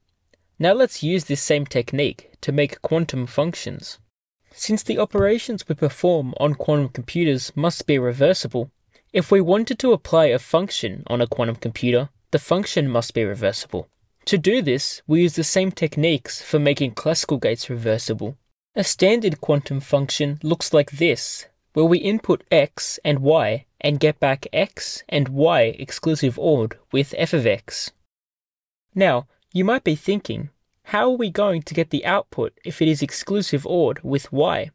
Now let's use this same technique to make quantum functions. Since the operations we perform on quantum computers must be reversible, if we wanted to apply a function on a quantum computer, the function must be reversible. To do this, we use the same techniques for making classical gates reversible. A standard quantum function looks like this, where we input x and y and get back x and y exclusive ORed with f of x. Now, you might be thinking, how are we going to get the output if it is exclusive ORed with y?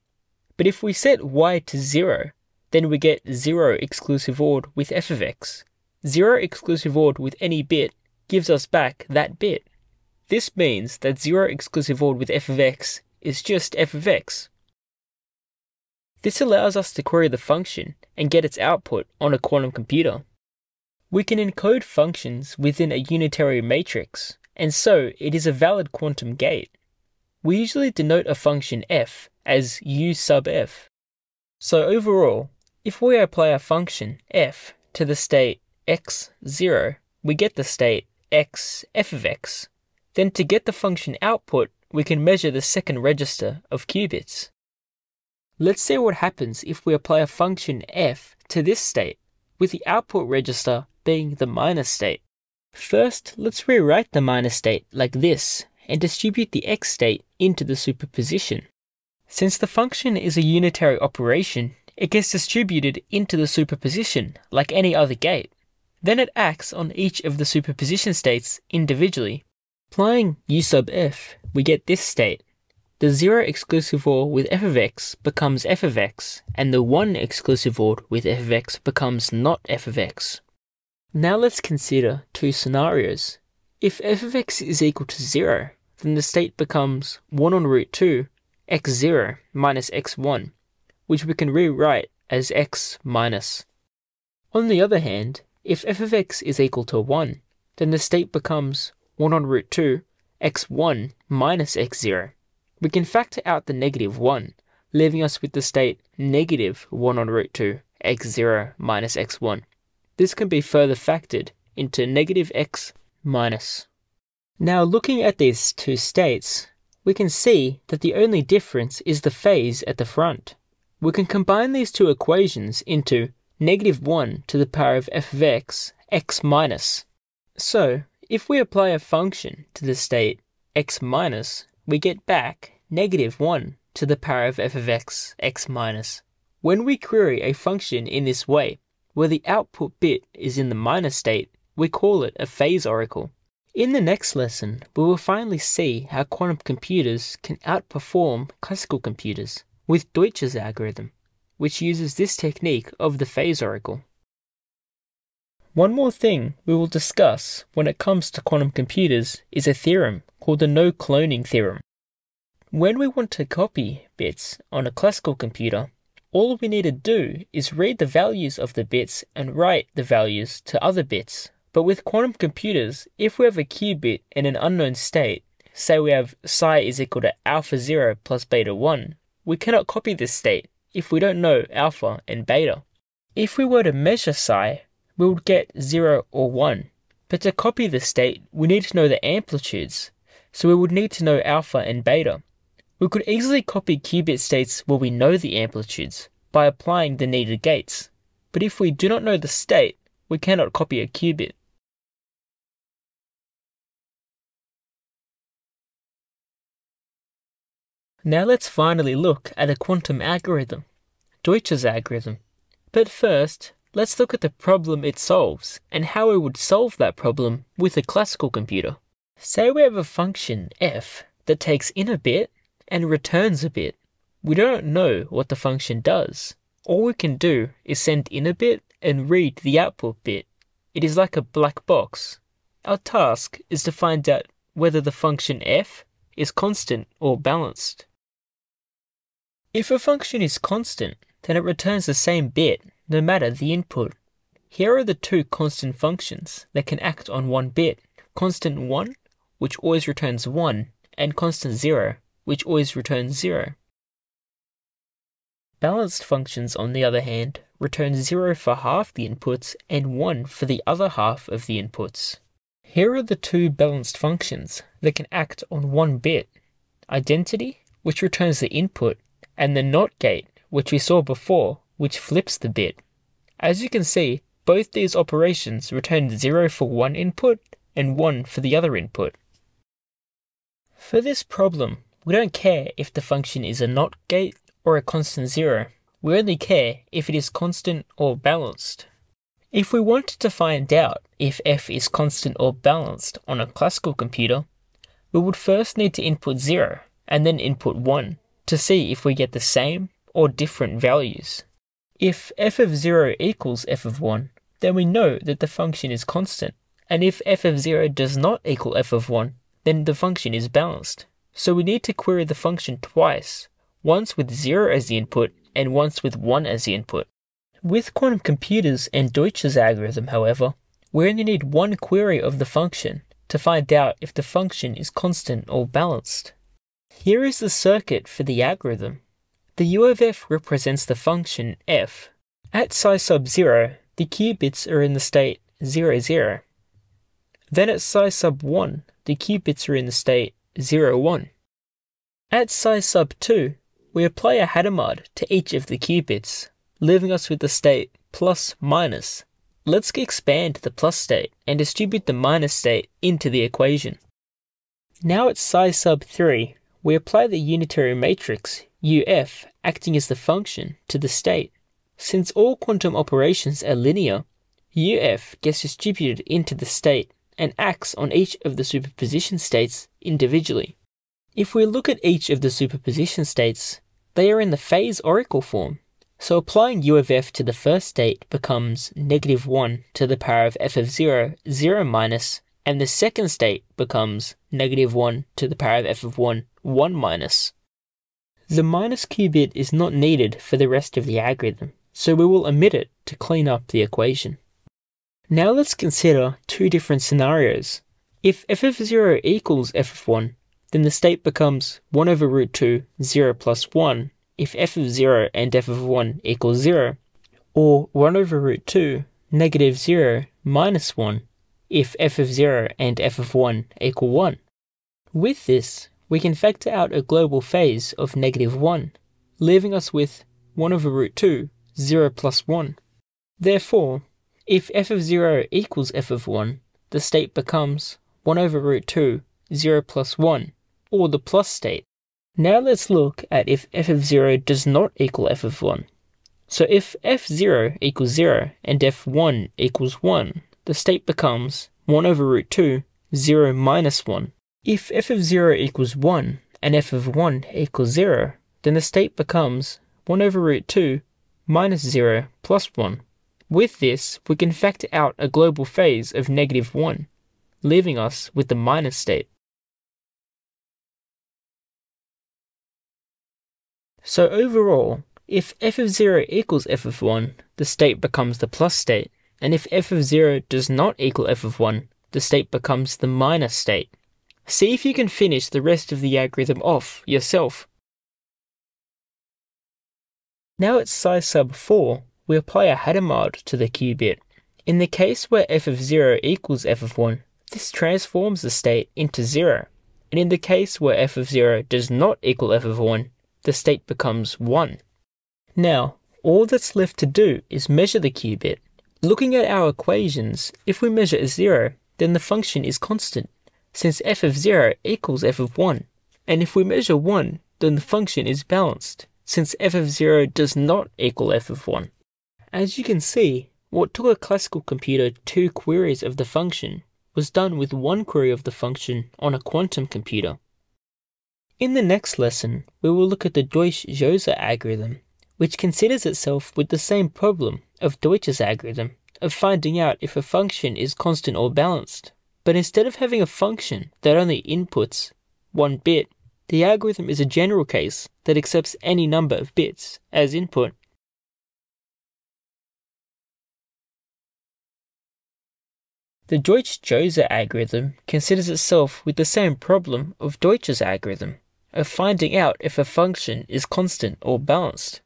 But if we set y to 0, then we get 0 exclusive ORed with f of x. 0 exclusive ORed with any bit gives us back that bit. This means that 0 exclusive ORed with f of x is just f of x. This allows us to query the function and get its output on a quantum computer. We can encode functions within a unitary matrix, and so it is a valid quantum gate. We usually denote a function f as u sub f. So overall, if we apply a function f to the state x0, we get the state x f of x. Then to get the function output, we can measure the second register of qubits. Let's see what happens if we apply a function f to this state, with the output register being the minus state. First, let's rewrite the minus state like this and distribute the x state into the superposition. Since the function is a unitary operation, it gets distributed into the superposition like any other gate. Then it acts on each of the superposition states individually. Applying U sub f, we get this state. The 0 exclusive OR with f of x becomes f of x, and the 1 exclusive OR with f of x becomes not f of x. Now let's consider two scenarios. If f of x is equal to 0, then the state becomes 1 on root 2, x0 minus x1, which we can rewrite as x minus. On the other hand, if f of x is equal to 1, then the state becomes 1 on root 2, x1 minus x0. We can factor out the negative 1, leaving us with the state negative 1 on root 2, x0 minus x1. This can be further factored into negative x minus. Now looking at these two states, we can see that the only difference is the phase at the front. We can combine these two equations into negative 1 to the power of f of x, x minus. So, if we apply a function to the state x minus, we get back negative 1 to the power of f of x, x minus. When we query a function in this way, where the output bit is in the minus state, we call it a phase oracle. In the next lesson, we will finally see how quantum computers can outperform classical computers with Deutsch-Jozsa algorithm, which uses this technique of the phase oracle. One more thing we will discuss when it comes to quantum computers is a theorem called the no-cloning theorem. When we want to copy bits on a classical computer, all we need to do is read the values of the bits and write the values to other bits. But with quantum computers, if we have a qubit in an unknown state, say we have psi is equal to alpha 0 plus beta 1, we cannot copy this state if we don't know alpha and beta. If we were to measure psi, we would get 0 or 1. But to copy the state, we need to know the amplitudes, so we would need to know alpha and beta. We could easily copy qubit states where we know the amplitudes by applying the needed gates. But if we do not know the state, we cannot copy a qubit. Now let's finally look at a quantum algorithm, Deutsch-Jozsa algorithm. But first, let's look at the problem it solves and how we would solve that problem with a classical computer. Say we have a function f that takes in a bit and returns a bit. We don't know what the function does. All we can do is send in a bit and read the output bit. It is like a black box. Our task is to find out whether the function f is constant or balanced. If a function is constant, then it returns the same bit no matter the input. Here are the two constant functions that can act on one bit. Constant 1, which always returns 1, and constant 0, which always returns 0. Balanced functions, on the other hand, return 0 for half the inputs and 1 for the other half of the inputs. Here are the two balanced functions that can act on one bit. Identity, which returns the input, and the NOT gate, which we saw before, which flips the bit. As you can see, both these operations return 0 for one input and 1 for the other input. For this problem, we don't care if the function is a NOT gate or a constant 0. We only care if it is constant or balanced. If we wanted to find out if f is constant or balanced on a classical computer, we would first need to input 0 and then input 1 to see if we get the same or different values. If f of 0 equals f of 1, then we know that the function is constant, and if f of 0 does not equal f of 1, then the function is balanced. So we need to query the function twice, once with 0 as the input and once with 1 as the input. With quantum computers and Deutsch-Jozsa algorithm, however, we only need one query of the function to find out if the function is constant or balanced. Here is the circuit for the algorithm. The U of f represents the function f. At psi sub 0, the qubits are in the state 0, 0. Then at psi sub 1, the qubits are in the state 0, 1. At psi sub 2, we apply a Hadamard to each of the qubits, leaving us with the state plus minus. Let's expand the plus state and distribute the minus state into the equation. Now at psi sub 3, we apply the unitary matrix UF acting as the function to the state. Since all quantum operations are linear, UF gets distributed into the state and acts on each of the superposition states individually. If we look at each of the superposition states, they are in the phase oracle form, so applying U of f to the first state becomes -1 to the power of f of 0, 0 minus, and the second state becomes -1 to the power of f of 1, 1 minus. The minus qubit is not needed for the rest of the algorithm, so we will omit it to clean up the equation. Now let's consider two different scenarios. If f of 0 equals f of 1, then the state becomes 1 over root 2, 0 plus 1, if f of 0 and f of 1 equals 0, or 1 over root 2, negative 0 minus 1, if f of 0 and f of 1 equal 1. With this, we can factor out a global phase of -1, leaving us with 1 over root 2, 0 plus 1. Therefore, if f of 0 equals f of 1, the state becomes 1 over root 2, 0 plus 1, or the plus state. Now let's look at if f of 0 does not equal f of 1. So if f0 equals 0 and f1 equals 1, the state becomes 1 over root 2, 0 minus 1. If f of 0 equals 1 and f of 1 equals 0, then the state becomes 1 over root 2 minus 0 plus 1. With this, we can factor out a global phase of -1, leaving us with the minus state. So overall, if f of 0 equals f of 1, the state becomes the plus state, and if f of 0 does not equal f of 1, the state becomes the minus state. See if you can finish the rest of the algorithm off yourself. Now at size sub 4, we apply a Hadamard to the qubit. In the case where f of 0 equals f of 1, this transforms the state into 0, and in the case where f of 0 does not equal f of 1, the state becomes 1. Now, all that's left to do is measure the qubit. Looking at our equations, if we measure 0, then the function is constant, since f of 0 equals f of 1, and if we measure 1, then the function is balanced, since f of 0 does not equal f of 1. As you can see, what took a classical computer 2 queries of the function was done with 1 query of the function on a quantum computer. In the next lesson, we will look at the Deutch-Jozsa Algorithm, which considers itself with the same problem of Deutsch's algorithm of finding out if a function is constant or balanced. But instead of having a function that only inputs 1 bit, the algorithm is a general case that accepts any number of bits as input. The Deutch-Jozsa algorithm considers itself with the same problem of Deutsch's algorithm, of finding out if a function is constant or balanced.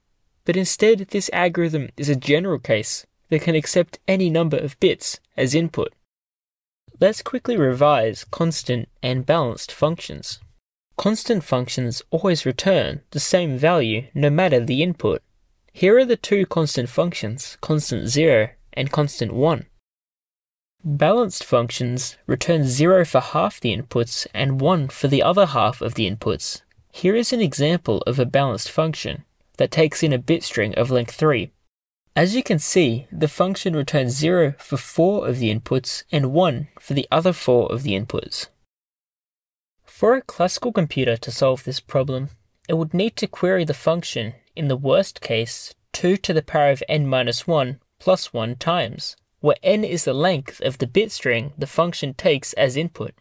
But instead, this algorithm is a general case that can accept any number of bits as input. Let's quickly revise constant and balanced functions. Constant functions always return the same value no matter the input. Here are the two constant functions, constant 0 and constant 1. Balanced functions return 0 for half the inputs and 1 for the other half of the inputs. Here is an example of a balanced function that takes in a bit string of length 3. As you can see, the function returns 0 for 4 of the inputs and 1 for the other 4 of the inputs. For a classical computer to solve this problem, it would need to query the function, in the worst case, 2 to the power of n minus 1 plus 1 times, where n is the length of the bit string the function takes as input.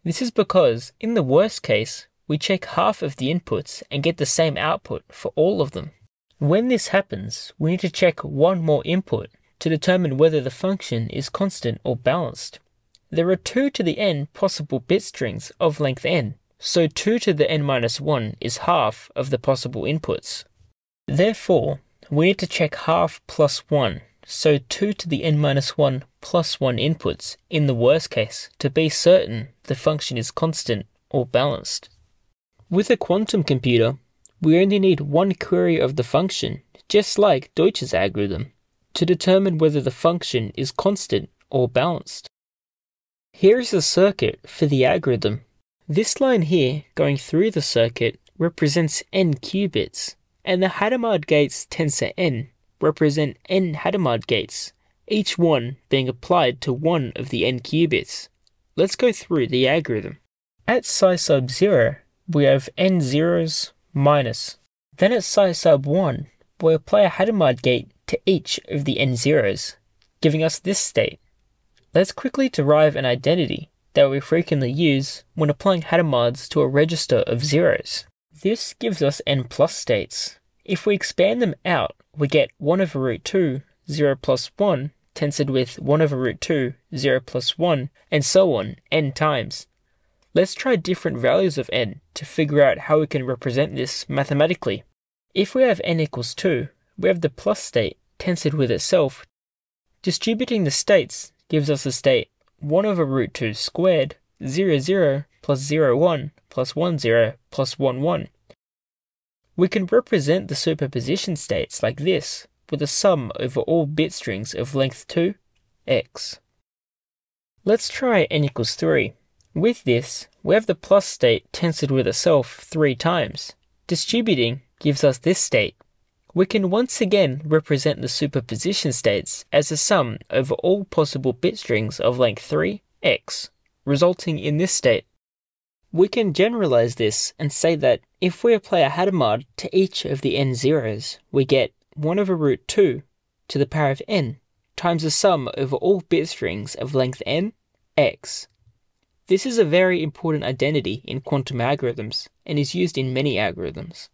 This is because, in the worst case, we check half of the inputs and get the same output for all of them. When this happens, we need to check one more input to determine whether the function is constant or balanced. There are 2 to the n possible bit strings of length n, so 2 to the n minus 1 is half of the possible inputs. Therefore, we need to check half plus 1, so 2 to the n minus 1 plus 1 inputs in the worst case to be certain the function is constant or balanced. With a quantum computer, we only need one query of the function, just like Deutsch's algorithm, to determine whether the function is constant or balanced. Here is the circuit for the algorithm. This line here going through the circuit represents n qubits, and the Hadamard gates tensor n represent n Hadamard gates, each one being applied to one of the n qubits. Let's go through the algorithm. At psi sub 0, we have n zeros minus. Then at psi sub 1, we apply a Hadamard gate to each of the n zeros, giving us this state. Let's quickly derive an identity that we frequently use when applying Hadamards to a register of zeros. This gives us n plus states. If we expand them out, we get 1 over root 2, 0 plus 1, tensored with 1 over root 2, 0 plus 1, and so on, n times. Let's try different values of n to figure out how we can represent this mathematically. If we have n equals 2, we have the plus state tensored with itself. Distributing the states gives us a state 1 over root 2 squared, 0, 0, plus 0, 1, plus 1, 0, plus 1, 1. We can represent the superposition states like this, with a sum over all bit strings of length 2, x. Let's try n equals 3. With this, we have the plus state tensored with itself 3 times. Distributing gives us this state. We can once again represent the superposition states as a sum over all possible bit strings of length 3, x, resulting in this state. We can generalize this and say that if we apply a Hadamard to each of the n zeros, we get 1 over root 2 to the power of n times the sum over all bit strings of length n, x. This is a very important identity in quantum algorithms and is used in many algorithms.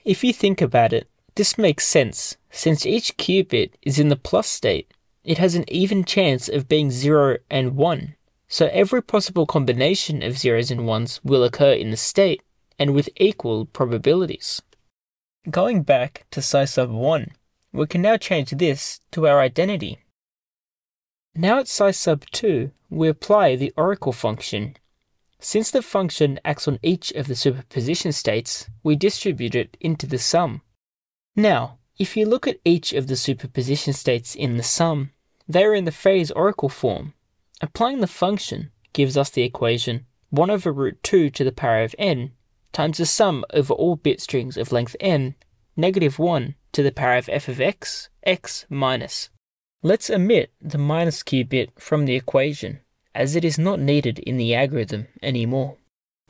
If you think about it, this makes sense. Since each qubit is in the plus state, it has an even chance of being 0 and 1. So every possible combination of zeros and ones will occur in the state, and with equal probabilities. Going back to psi sub 1, we can now change this to our identity. Now at psi sub 2, we apply the oracle function. Since the function acts on each of the superposition states, we distribute it into the sum. Now, if you look at each of the superposition states in the sum, they are in the phase oracle form. Applying the function gives us the equation 1 over root 2 to the power of n times the sum over all bit strings of length n, negative 1 to the power of f of x, x minus. Let's omit the minus qubit from the equation, as it is not needed in the algorithm anymore.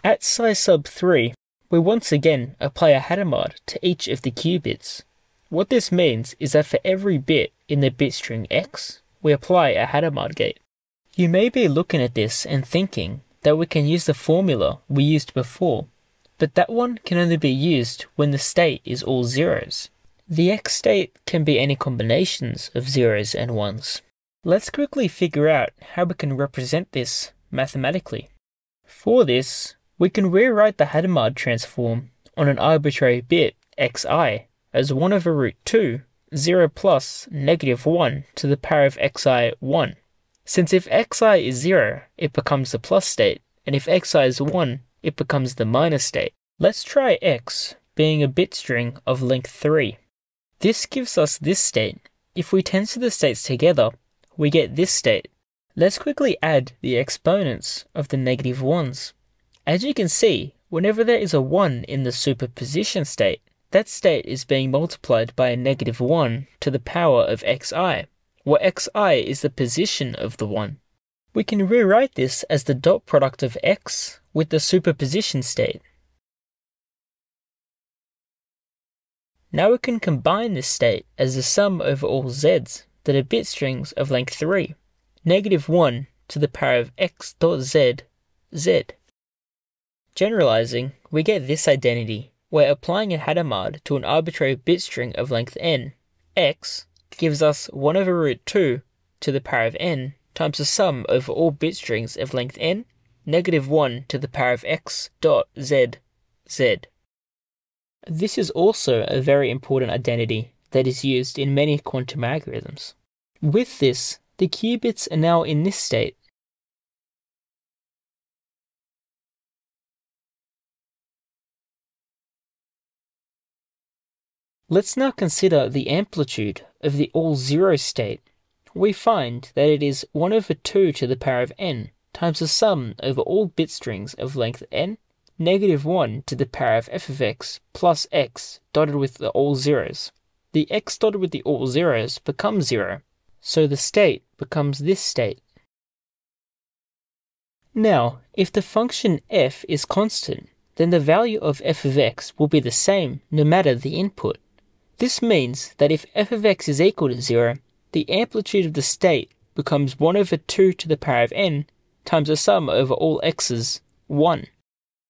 At psi sub 3, we once again apply a Hadamard to each of the qubits. What this means is that for every bit in the bit string x, we apply a Hadamard gate. You may be looking at this and thinking that we can use the formula we used before, but that one can only be used when the state is all zeros. The x state can be any combinations of zeros and ones. Let's quickly figure out how we can represent this mathematically. For this, we can rewrite the Hadamard transform on an arbitrary bit xi as 1 over root 2, 0 plus negative 1 to the power of xi 1. Since if xi is 0, it becomes the plus state, and if xi is 1, it becomes the minus state. Let's try x being a bit string of length 3. This gives us this state. If we tensor the states together, we get this state. Let's quickly add the exponents of the negative ones. As you can see, whenever there is a 1 in the superposition state, that state is being multiplied by a negative 1 to the power of xi, where xi is the position of the 1. We can rewrite this as the dot product of x with the superposition state. Now we can combine this state as the sum over all z's that are bit strings of length 3, negative 1 to the power of x dot z, z. Generalizing, we get this identity, where applying a Hadamard to an arbitrary bit string of length n, x, gives us 1 over root 2 to the power of n times the sum over all bit strings of length n, negative 1 to the power of x dot z, z. This is also a very important identity that is used in many quantum algorithms. With this, the qubits are now in this state. Let's now consider the amplitude of the all zero state. We find that it is 1 over 2 to the power of n times the sum over all bit strings of length n, negative 1 to the power of f of x plus x dotted with the all zeros. The x dotted with the all zeros becomes 0. so the state becomes this state. Now, if the function f is constant, then the value of f of x will be the same no matter the input. This means that if f of x is equal to 0, the amplitude of the state becomes 1 over 2 to the power of n times the sum over all x's, 1.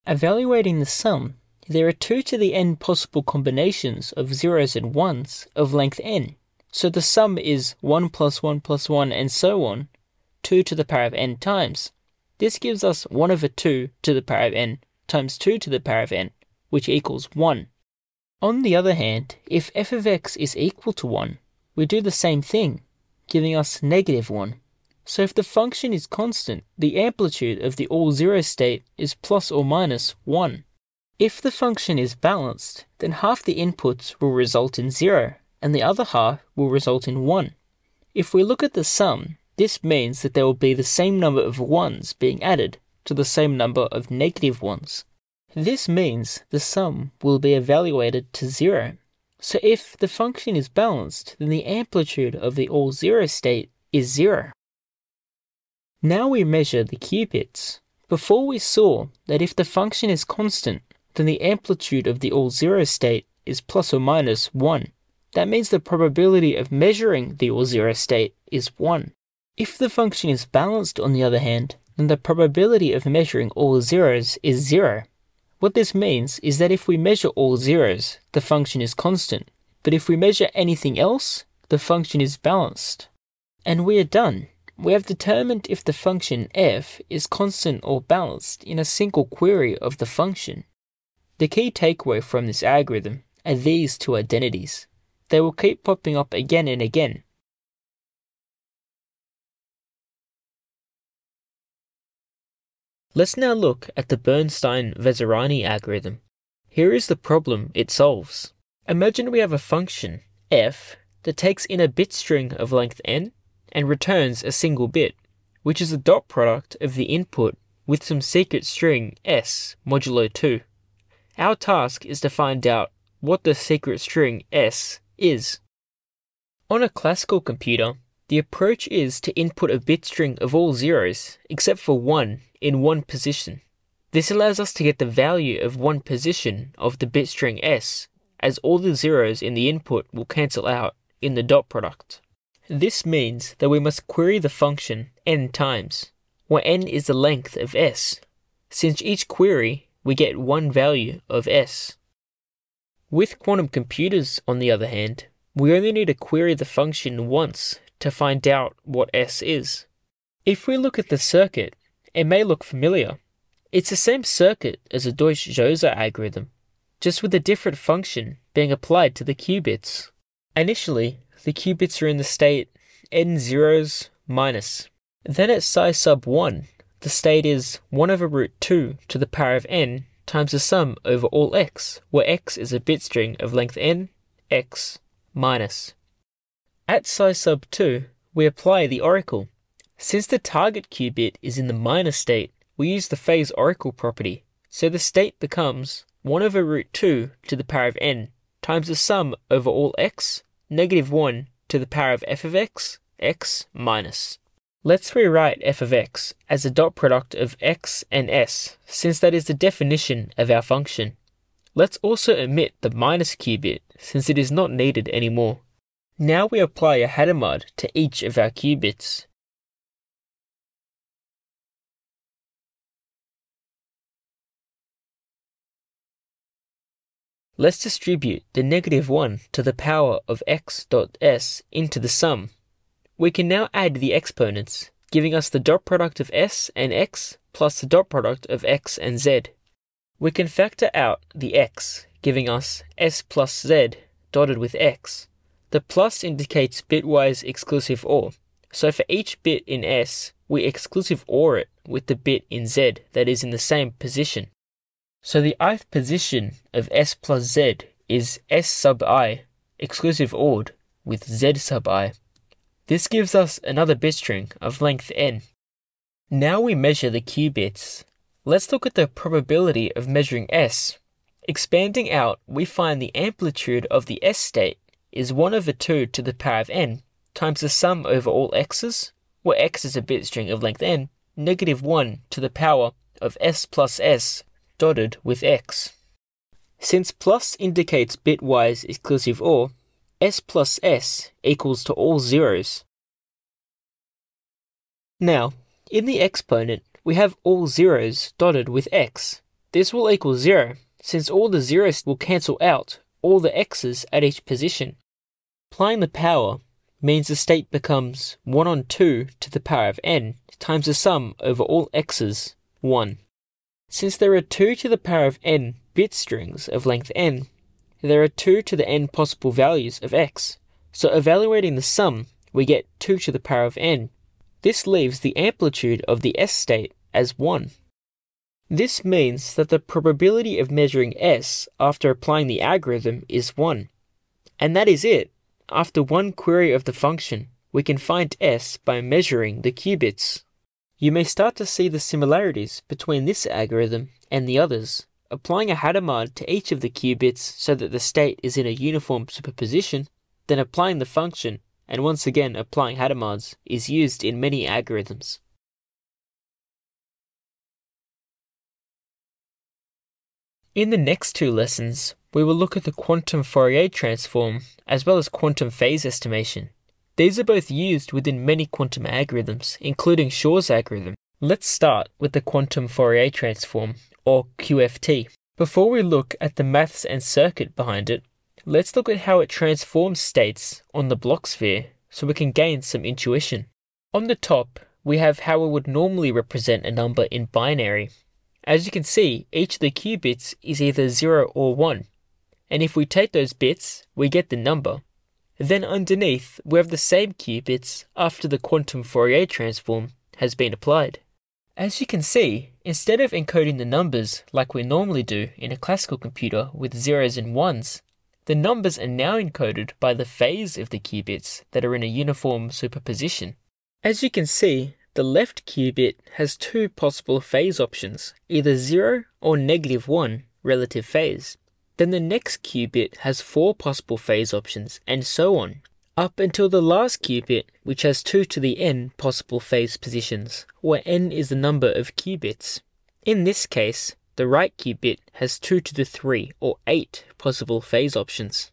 Evaluating the sum, there are 2 to the n possible combinations of zeros and ones of length n, so the sum is 1 plus 1 plus 1 and so on, 2 to the power of n times. This gives us 1 over 2 to the power of n times 2 to the power of n, which equals 1. On the other hand, if f of x is equal to 1, we do the same thing, giving us negative 1. So if the function is constant, the amplitude of the all zero state is plus or minus 1. If the function is balanced, then half the inputs will result in 0, and the other half will result in 1. If we look at the sum, this means that there will be the same number of 1s being added to the same number of negative 1s. This means the sum will be evaluated to 0. So if the function is balanced, then the amplitude of the all zero state is 0. Now we measure the qubits. Before we saw that if the function is constant, then the amplitude of the all zero state is plus or minus 1. That means the probability of measuring the all zero state is 1. If the function is balanced, on the other hand, then the probability of measuring all zeros is 0. What this means is that if we measure all zeros, the function is constant, but if we measure anything else, the function is balanced. And we are done. We have determined if the function f is constant or balanced in a single query of the function. The key takeaway from this algorithm are these two identities. They will keep popping up again and again. Let's now look at the Berstein-Vazarani algorithm. Here is the problem it solves. Imagine we have a function, f, that takes in a bit string of length n and returns a single bit, which is a dot product of the input with some secret string s modulo 2. Our task is to find out what the secret string s is. On a classical computer, the approach is to input a bit string of all zeros except for 1 in one position. This allows us to get the value of one position of the bit string s, as all the zeros in the input will cancel out in the dot product. This means that we must query the function n times, where n is the length of s. Since each query, we get one value of s. With quantum computers, on the other hand, we only need to query the function once to find out what s is. If we look at the circuit, it may look familiar. It's the same circuit as a Deutch-Jozsa algorithm, just with a different function being applied to the qubits. Initially, the qubits are in the state n zeros minus. Then at psi sub 1, the state is 1 over root 2 to the power of n times the sum over all x, where x is a bit string of length n, x, minus. At psi sub 2, we apply the oracle. Since the target qubit is in the minus state, we use the phase oracle property, so the state becomes 1 over root 2 to the power of n times the sum over all x, negative 1 to the power of f of x, x minus. Let's rewrite f of x as a dot product of x and s, since that is the definition of our function. Let's also omit the minus qubit, since it is not needed anymore. Now we apply a Hadamard to each of our qubits. Let's distribute the negative 1 to the power of x dot s into the sum. We can now add the exponents, giving us the dot product of s and x plus the dot product of x and z. We can factor out the x, giving us s plus z dotted with x. The plus indicates bitwise exclusive OR, so for each bit in s, we exclusive OR it with the bit in z that is in the same position. So the ith position of s plus z is s sub I, exclusive ORed with z sub I. This gives us another bit string of length n. Now we measure the qubits. Let's look at the probability of measuring s. Expanding out, we find the amplitude of the s state is 1 over 2 to the power of n times the sum over all x's, where x is a bit string of length n, -1 to the power of s plus s dotted with x. Since plus indicates bitwise exclusive OR, s plus s equals to all zeros. Now, in the exponent, we have all zeros dotted with x. This will equal 0, since all the zeros will cancel out all the x's at each position. Applying the power means the state becomes 1 on 2 to the power of n times the sum over all x's, 1. Since there are 2 to the power of n bit strings of length n, there are 2 to the n possible values of x, so evaluating the sum, we get 2 to the power of n. This leaves the amplitude of the s state as 1. This means that the probability of measuring s after applying the algorithm is 1. And that is it. After one query of the function, we can find s by measuring the qubits. You may start to see the similarities between this algorithm and the others. Applying a Hadamard to each of the qubits so that the state is in a uniform superposition, then applying the function, and once again applying Hadamards, is used in many algorithms. In the next two lessons, we will look at the quantum Fourier transform as well as quantum phase estimation. These are both used within many quantum algorithms, including Shor's algorithm. Let's start with the quantum Fourier transform, or QFT. Before we look at the maths and circuit behind it, let's look at how it transforms states on the Bloch sphere so we can gain some intuition. On the top, we have how we would normally represent a number in binary. As you can see, each of the qubits is either 0 or 1, and if we take those bits, we get the number. Then underneath, we have the same qubits after the quantum Fourier transform has been applied. As you can see, instead of encoding the numbers like we normally do in a classical computer with zeros and ones, the numbers are now encoded by the phase of the qubits that are in a uniform superposition. As you can see, the left qubit has two possible phase options, either 0 or -1 relative phase. Then the next qubit has 4 possible phase options, and so on, up until the last qubit, which has 2 to the n possible phase positions, where n is the number of qubits. In this case, the right qubit has 2 to the 3 or 8 possible phase options.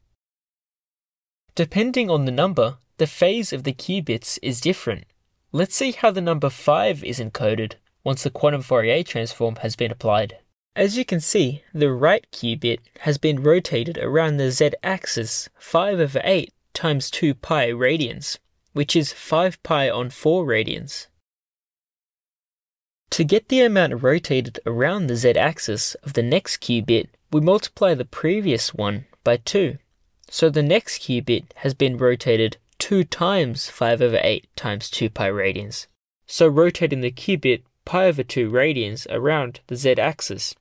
Depending on the number, the phase of the qubits is different. Let's see how the number 5 is encoded once the quantum Fourier transform has been applied. As you can see, the right qubit has been rotated around the z-axis 5/8 times 2 pi radians, which is 5 pi on 4 radians. To get the amount rotated around the z-axis of the next qubit, we multiply the previous one by 2. So the next qubit has been rotated 2 times 5/8 times 2 pi radians. So rotating the qubit pi/2 radians around the z-axis.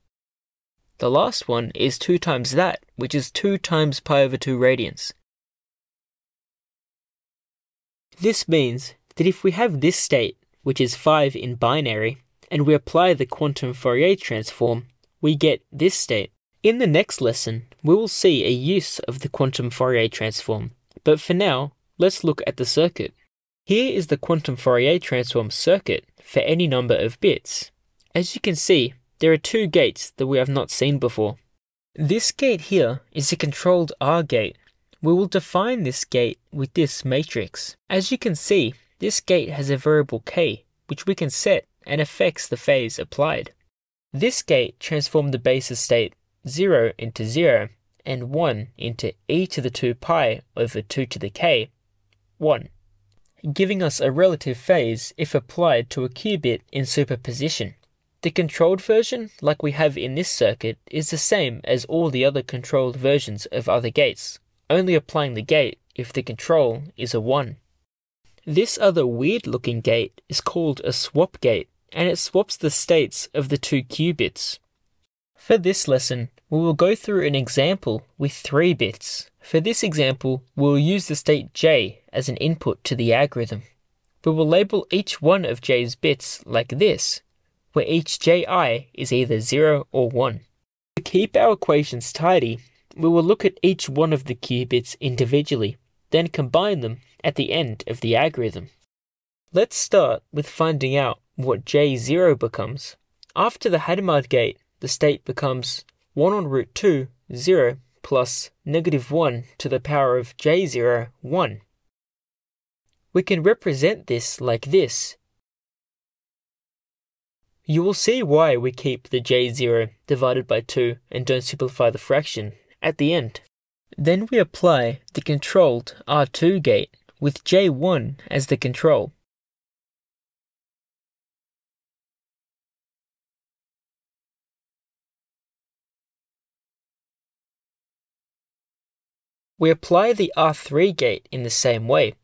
The last one is 2 times that, which is 2 times pi/2 radians. This means that if we have this state, which is 5 in binary, and we apply the quantum Fourier transform, we get this state. In the next lesson, we will see a use of the quantum Fourier transform, but for now, let's look at the circuit. Here is the quantum Fourier transform circuit for any number of bits. As you can see, there are 2 gates that we have not seen before. This gate here is a controlled OR gate. We will define this gate with this matrix. As you can see, this gate has a variable k, which we can set and affects the phase applied. This gate transformed the basis state 0 into 0 and 1 into e to the 2 pi over 2 to the k, 1, giving us a relative phase if applied to a qubit in superposition. The controlled version, like we have in this circuit, is the same as all the other controlled versions of other gates, only applying the gate if the control is a 1. This other weird looking gate is called a swap gate, and it swaps the states of the 2 qubits. For this lesson, we will go through an example with 3 bits. For this example, we will use the state j as an input to the algorithm. We will label each one of j's bits like this, where each ji is either 0 or 1. To keep our equations tidy, we will look at each one of the qubits individually, then combine them at the end of the algorithm. Let's start with finding out what J0 becomes. After the Hadamard gate, the state becomes 1 on root 2, 0, plus -1 to the power of J0, 1. We can represent this like this. You will see why we keep the J0 divided by 2 and don't simplify the fraction at the end. Then we apply the controlled R2 gate with J1 as the control. We apply the R3 gate in the same way.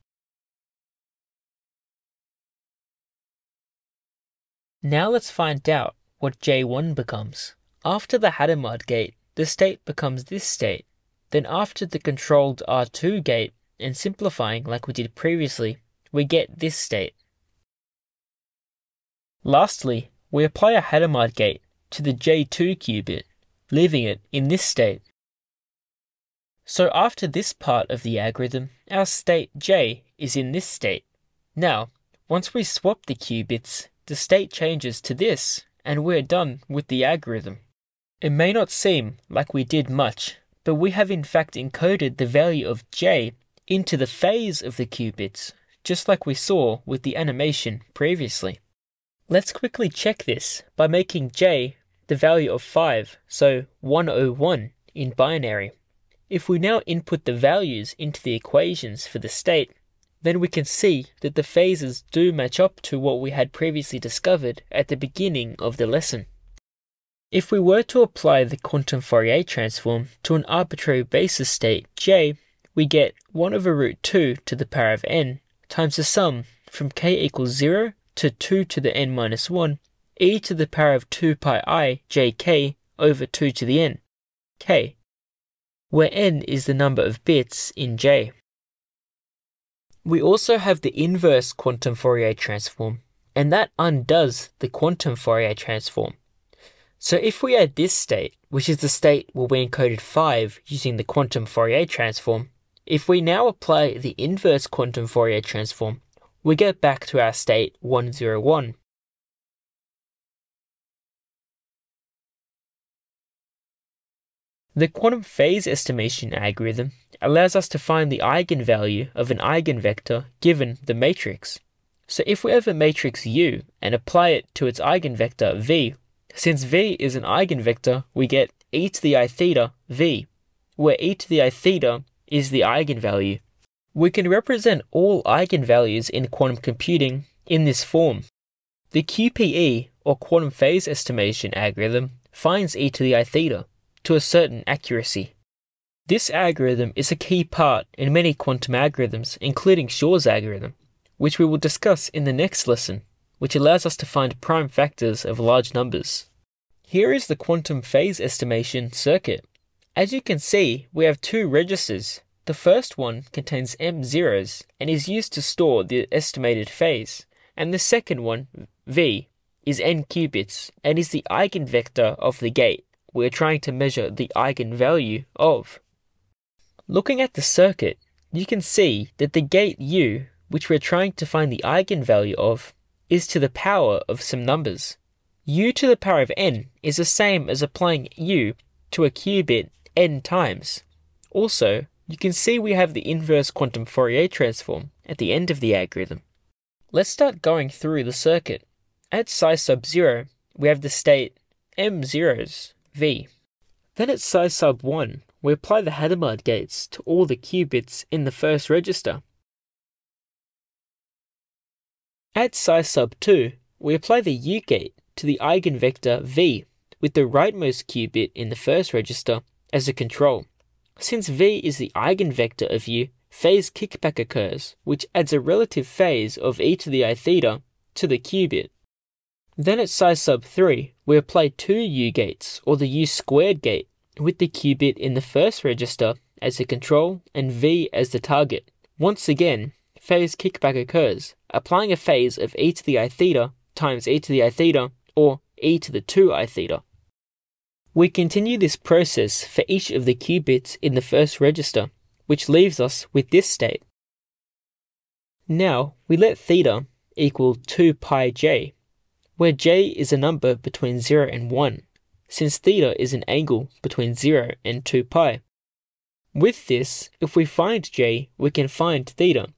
Now let's find out what J1 becomes. After the Hadamard gate, the state becomes this state. Then after the controlled R2 gate, and simplifying like we did previously, we get this state. Lastly, we apply a Hadamard gate to the J2 qubit, leaving it in this state. So after this part of the algorithm, our state J is in this state. Now, once we swap the qubits, the state changes to this, and we're done with the algorithm. It may not seem like we did much, but we have in fact encoded the value of J into the phase of the qubits, just like we saw with the animation previously. Let's quickly check this by making J the value of 5, so 101 in binary. If we now input the values into the equations for the state, then we can see that the phases do match up to what we had previously discovered at the beginning of the lesson. If we were to apply the quantum Fourier transform to an arbitrary basis state J, we get 1 over root 2 to the power of n times the sum from k equals 0 to 2 to the n minus 1 e to the power of 2 pi I jk over 2 to the n, k, where n is the number of bits in J. We also have the inverse quantum Fourier transform, and that undoes the quantum Fourier transform. So if we add this state, which is the state where we encoded 5 using the quantum Fourier transform, if we now apply the inverse quantum Fourier transform, we get back to our state 101. The quantum phase estimation algorithm allows us to find the eigenvalue of an eigenvector given the matrix. So if we have a matrix U and apply it to its eigenvector V, since V is an eigenvector, we get e to the I theta V, where e to the I theta is the eigenvalue. We can represent all eigenvalues in quantum computing in this form. The QPE, or quantum phase estimation algorithm, finds e to the I theta to a certain accuracy. This algorithm is a key part in many quantum algorithms, including Shor's algorithm, which we will discuss in the next lesson, which allows us to find prime factors of large numbers. Here is the quantum phase estimation circuit. As you can see, we have two registers. The first one contains m zeros and is used to store the estimated phase, and the second one, V, is n qubits and is the eigenvector of the gate we're trying to measure the eigenvalue of. Looking at the circuit, you can see that the gate U, which we're trying to find the eigenvalue of, is to the power of some numbers. U to the power of n is the same as applying U to a qubit n times. Also, you can see we have the inverse quantum Fourier transform at the end of the algorithm. Let's start going through the circuit. At psi sub 0, we have the state m zeros, V. Then at psi sub 1, we apply the Hadamard gates to all the qubits in the first register. At psi sub 2, we apply the U gate to the eigenvector V, with the rightmost qubit in the first register as a control. Since V is the eigenvector of U, phase kickback occurs, which adds a relative phase of e to the I theta to the qubit. Then at psi sub 3, we apply two U gates, or the U squared gate, with the qubit in the first register as the control and V as the target. Once again, phase kickback occurs, applying a phase of e to the I theta times e to the I theta, or e to the 2 I theta. We continue this process for each of the qubits in the first register, which leaves us with this state. Now we let theta equal 2 pi j, where j is a number between 0 and 1, since theta is an angle between 0 and 2 pi. With this, if we find j, we can find theta.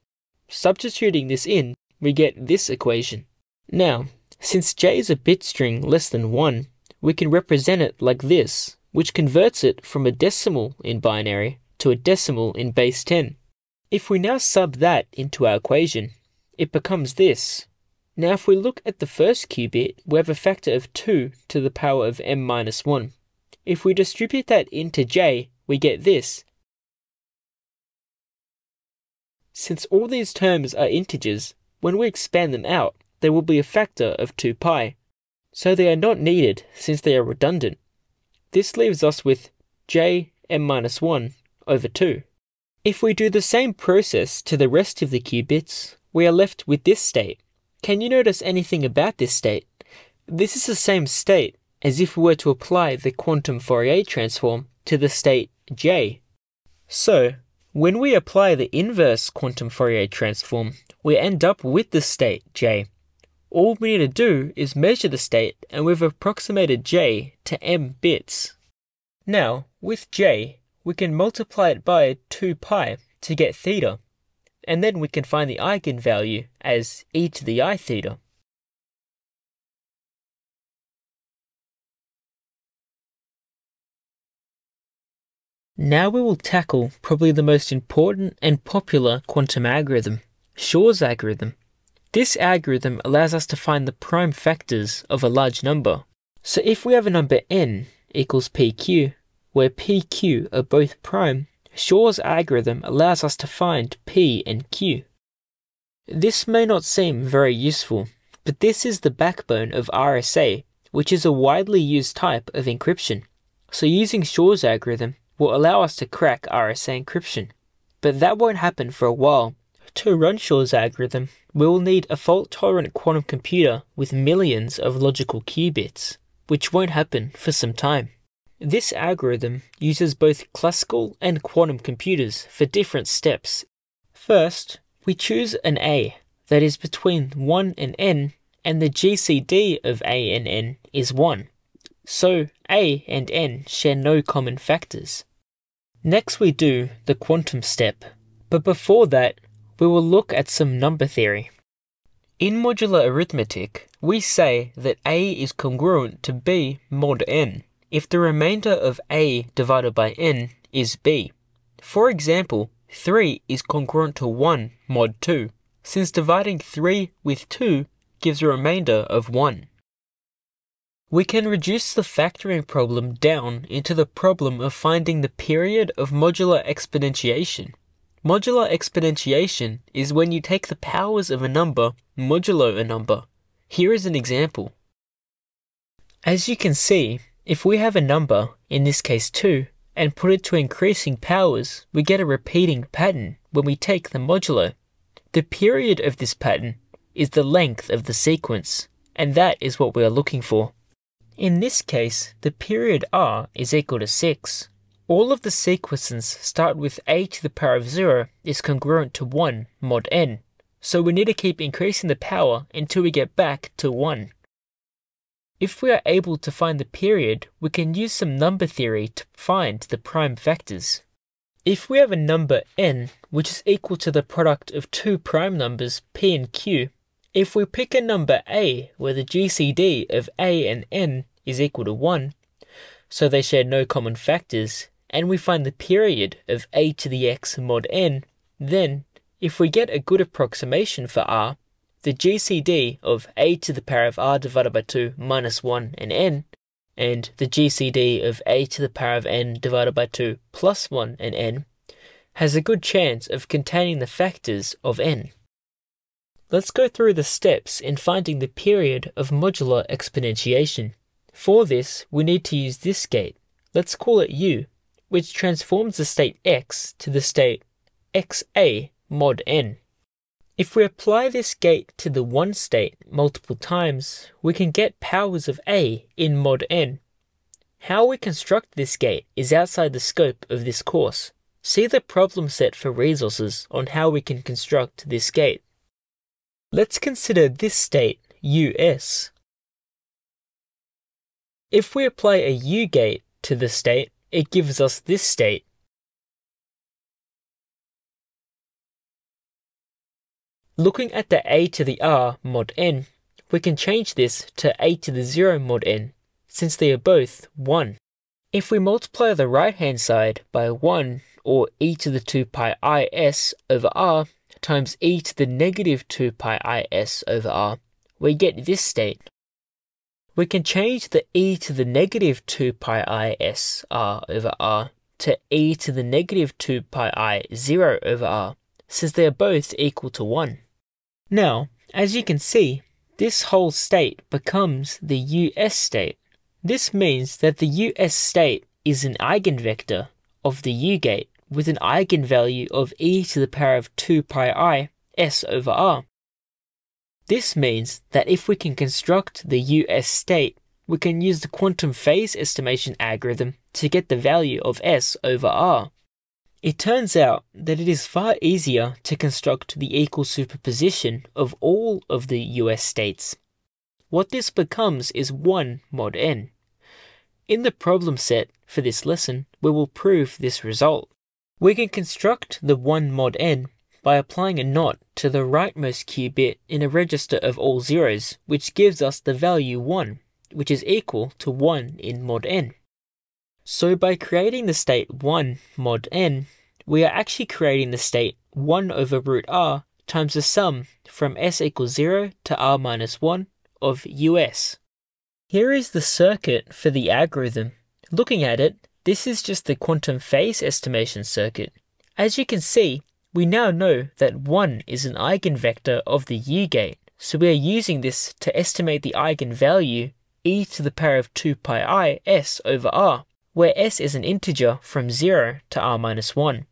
Substituting this in, we get this equation. Now, since j is a bit string less than 1, we can represent it like this, which converts it from a decimal in binary to a decimal in base 10. If we now sub that into our equation, it becomes this. Now if we look at the first qubit, we have a factor of 2 to the power of m minus 1. If we distribute that into j, we get this. Since all these terms are integers, when we expand them out, there will be a factor of 2 pi. So they are not needed since they are redundant. This leaves us with j m minus 1 over 2. If we do the same process to the rest of the qubits, we are left with this state. Can you notice anything about this state? This is the same state as if we were to apply the quantum Fourier transform to the state j. So, when we apply the inverse quantum Fourier transform, we end up with the state j. All we need to do is measure the state, and we've approximated j to m bits. Now, with j, we can multiply it by 2 pi to get theta, and then we can find the eigenvalue as e to the I theta. Now we will tackle probably the most important and popular quantum algorithm, Shor's algorithm. This algorithm allows us to find the prime factors of a large number. So if we have a number n equals pq, where pq are both prime, Shor's algorithm allows us to find p and q. This may not seem very useful, but this is the backbone of RSA, which is a widely used type of encryption. So using Shor's algorithm will allow us to crack RSA encryption. But that won't happen for a while. To run Shor's algorithm, we will need a fault-tolerant quantum computer with millions of logical qubits, which won't happen for some time. This algorithm uses both classical and quantum computers for different steps. First, we choose an A that is between 1 and n, and the GCD of A and n is 1. So A and n share no common factors. Next we do the quantum step, but before that, we will look at some number theory. In modular arithmetic, we say that A is congruent to B mod n if the remainder of A divided by n is B. For example, 3 is congruent to 1 mod 2, since dividing 3 with 2 gives a remainder of 1. We can reduce the factoring problem down into the problem of finding the period of modular exponentiation. Modular exponentiation is when you take the powers of a number modulo a number. Here is an example. As you can see, if we have a number, in this case 2, and put it to increasing powers, we get a repeating pattern when we take the modulo. The period of this pattern is the length of the sequence, and that is what we are looking for. In this case, the period r is equal to 6. All of the sequences start with a to the power of 0 is congruent to 1 mod n, so we need to keep increasing the power until we get back to 1. If we are able to find the period, we can use some number theory to find the prime factors. If we have a number n, which is equal to the product of two prime numbers p and q, if we pick a number a where the GCD of a and n is equal to 1, so they share no common factors, and we find the period of a to the x mod n, then, if we get a good approximation for r, the GCD of a to the power of r divided by 2 minus 1 and n, and the GCD of a to the power of n divided by 2 plus 1 and n, has a good chance of containing the factors of n. Let's go through the steps in finding the period of modular exponentiation. For this, we need to use this gate. Let's call it u, which transforms the state x to the state xa mod n. If we apply this gate to the one state multiple times, we can get powers of a in mod n. How we construct this gate is outside the scope of this course. See the problem set for resources on how we can construct this gate. Let's consider this state, US. If we apply a U gate to the state, it gives us this state. Looking at the a to the r mod n, we can change this to a to the 0 mod n, since they are both 1. If we multiply the right-hand side by 1, or e to the 2 pi I s over r, times e to the negative 2 pi I s over r, we get this state. We can change the e to the negative 2 pi I s r over r to e to the negative 2 pi I 0 over r, since they are both equal to 1. Now, as you can see, this whole state becomes the US state. This means that the US state is an eigenvector of the U gate with an eigenvalue of e to the power of 2 pi I s over r. This means that if we can construct the US state, we can use the quantum phase estimation algorithm to get the value of s over r. It turns out that it is far easier to construct the equal superposition of all of the US states. What this becomes is 1 mod n. In the problem set for this lesson, we will prove this result. We can construct the 1 mod n by applying a knot to the rightmost qubit in a register of all zeros, which gives us the value 1, which is equal to 1 in mod n. So by creating the state 1 mod n, we are actually creating the state 1 over root r times the sum from s equals 0 to r minus 1 of US. Here is the circuit for the algorithm. Looking at it, this is just the quantum phase estimation circuit. As you can see, we now know that 1 is an eigenvector of the U gate, so we are using this to estimate the eigenvalue e to the power of 2 pi I s over r, where s is an integer from 0 to r minus 1.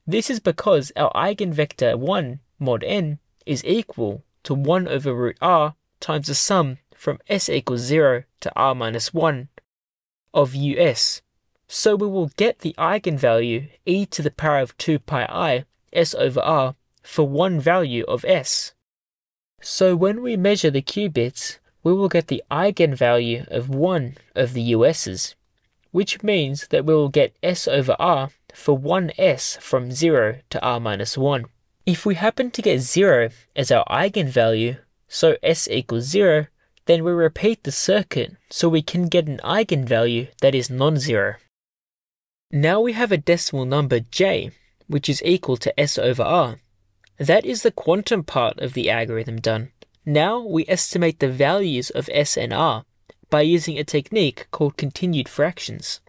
This is because our eigenvector 1 mod n is equal to 1 over root r times the sum from s equals 0 to r minus 1 of US. So we will get the eigenvalue e to the power of 2 pi I s over r for one value of s. So when we measure the qubits, we will get the eigenvalue of one of the US's, which means that we will get s over r for one s from 0 to r minus 1. If we happen to get 0 as our eigenvalue, so s equals 0, then we repeat the circuit so we can get an eigenvalue that is non-zero. Now we have a decimal number j, which is equal to s over r. That is the quantum part of the algorithm done. Now we estimate the values of s and r by using a technique called continued fractions.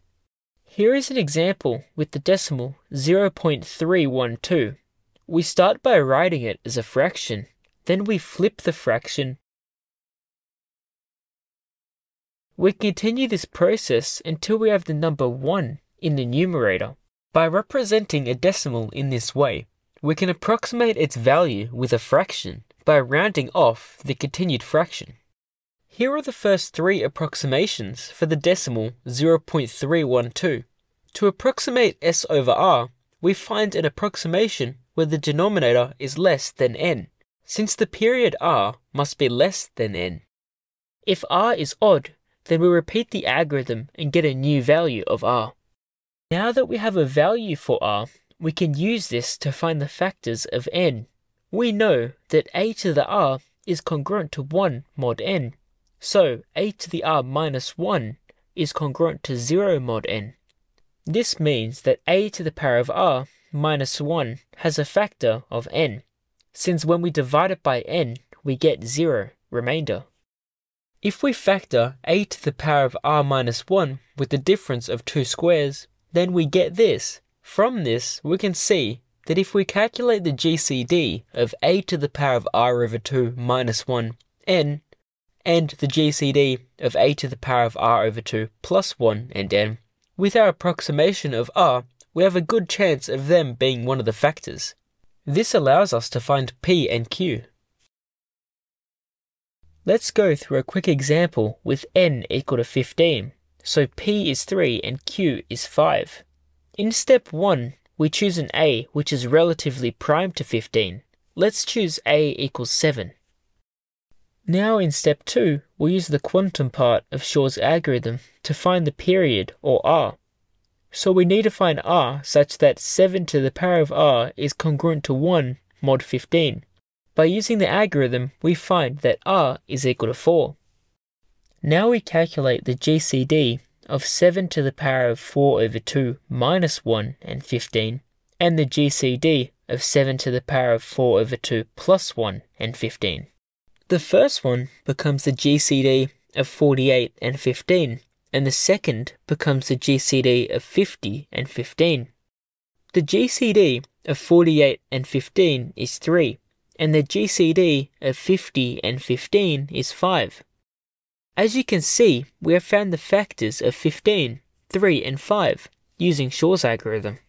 Here is an example with the decimal 0.312. We start by writing it as a fraction, then we flip the fraction. We continue this process until we have the number 1 in the numerator. By representing a decimal in this way, we can approximate its value with a fraction by rounding off the continued fraction. Here are the first 3 approximations for the decimal 0.312. To approximate s over r, we find an approximation where the denominator is less than n, since the period r must be less than n. If r is odd, then we repeat the algorithm and get a new value of r. Now that we have a value for r, we can use this to find the factors of n. We know that a to the r is congruent to 1 mod n, so a to the r minus 1 is congruent to 0 mod n. This means that a to the power of r minus 1 has a factor of n, since when we divide it by n, we get 0 remainder. If we factor a to the power of r minus 1 with the difference of 2 squares, then we get this. From this, we can see that if we calculate the GCD of a to the power of r over 2 minus 1 n, and the GCD of a to the power of r over 2 plus 1 and n, with our approximation of r, we have a good chance of them being one of the factors. This allows us to find p and q. Let's go through a quick example with n equal to 15. So p is 3 and q is 5. In step 1, we choose an a which is relatively prime to 15. Let's choose a equals 7. Now in step 2, we'll use the quantum part of Shor's algorithm to find the period, or r. So we need to find r such that 7 to the power of r is congruent to 1 mod 15. By using the algorithm, we find that r is equal to 4. Now we calculate the GCD of 7 to the power of 4 over 2 minus 1 and 15, and the GCD of 7 to the power of 4 over 2 plus 1 and 15. The first one becomes the GCD of 48 and 15, and the second becomes the GCD of 50 and 15. The GCD of 48 and 15 is 3, and the GCD of 50 and 15 is 5. As you can see, we have found the factors of 15, 3 and 5 using Shor's algorithm.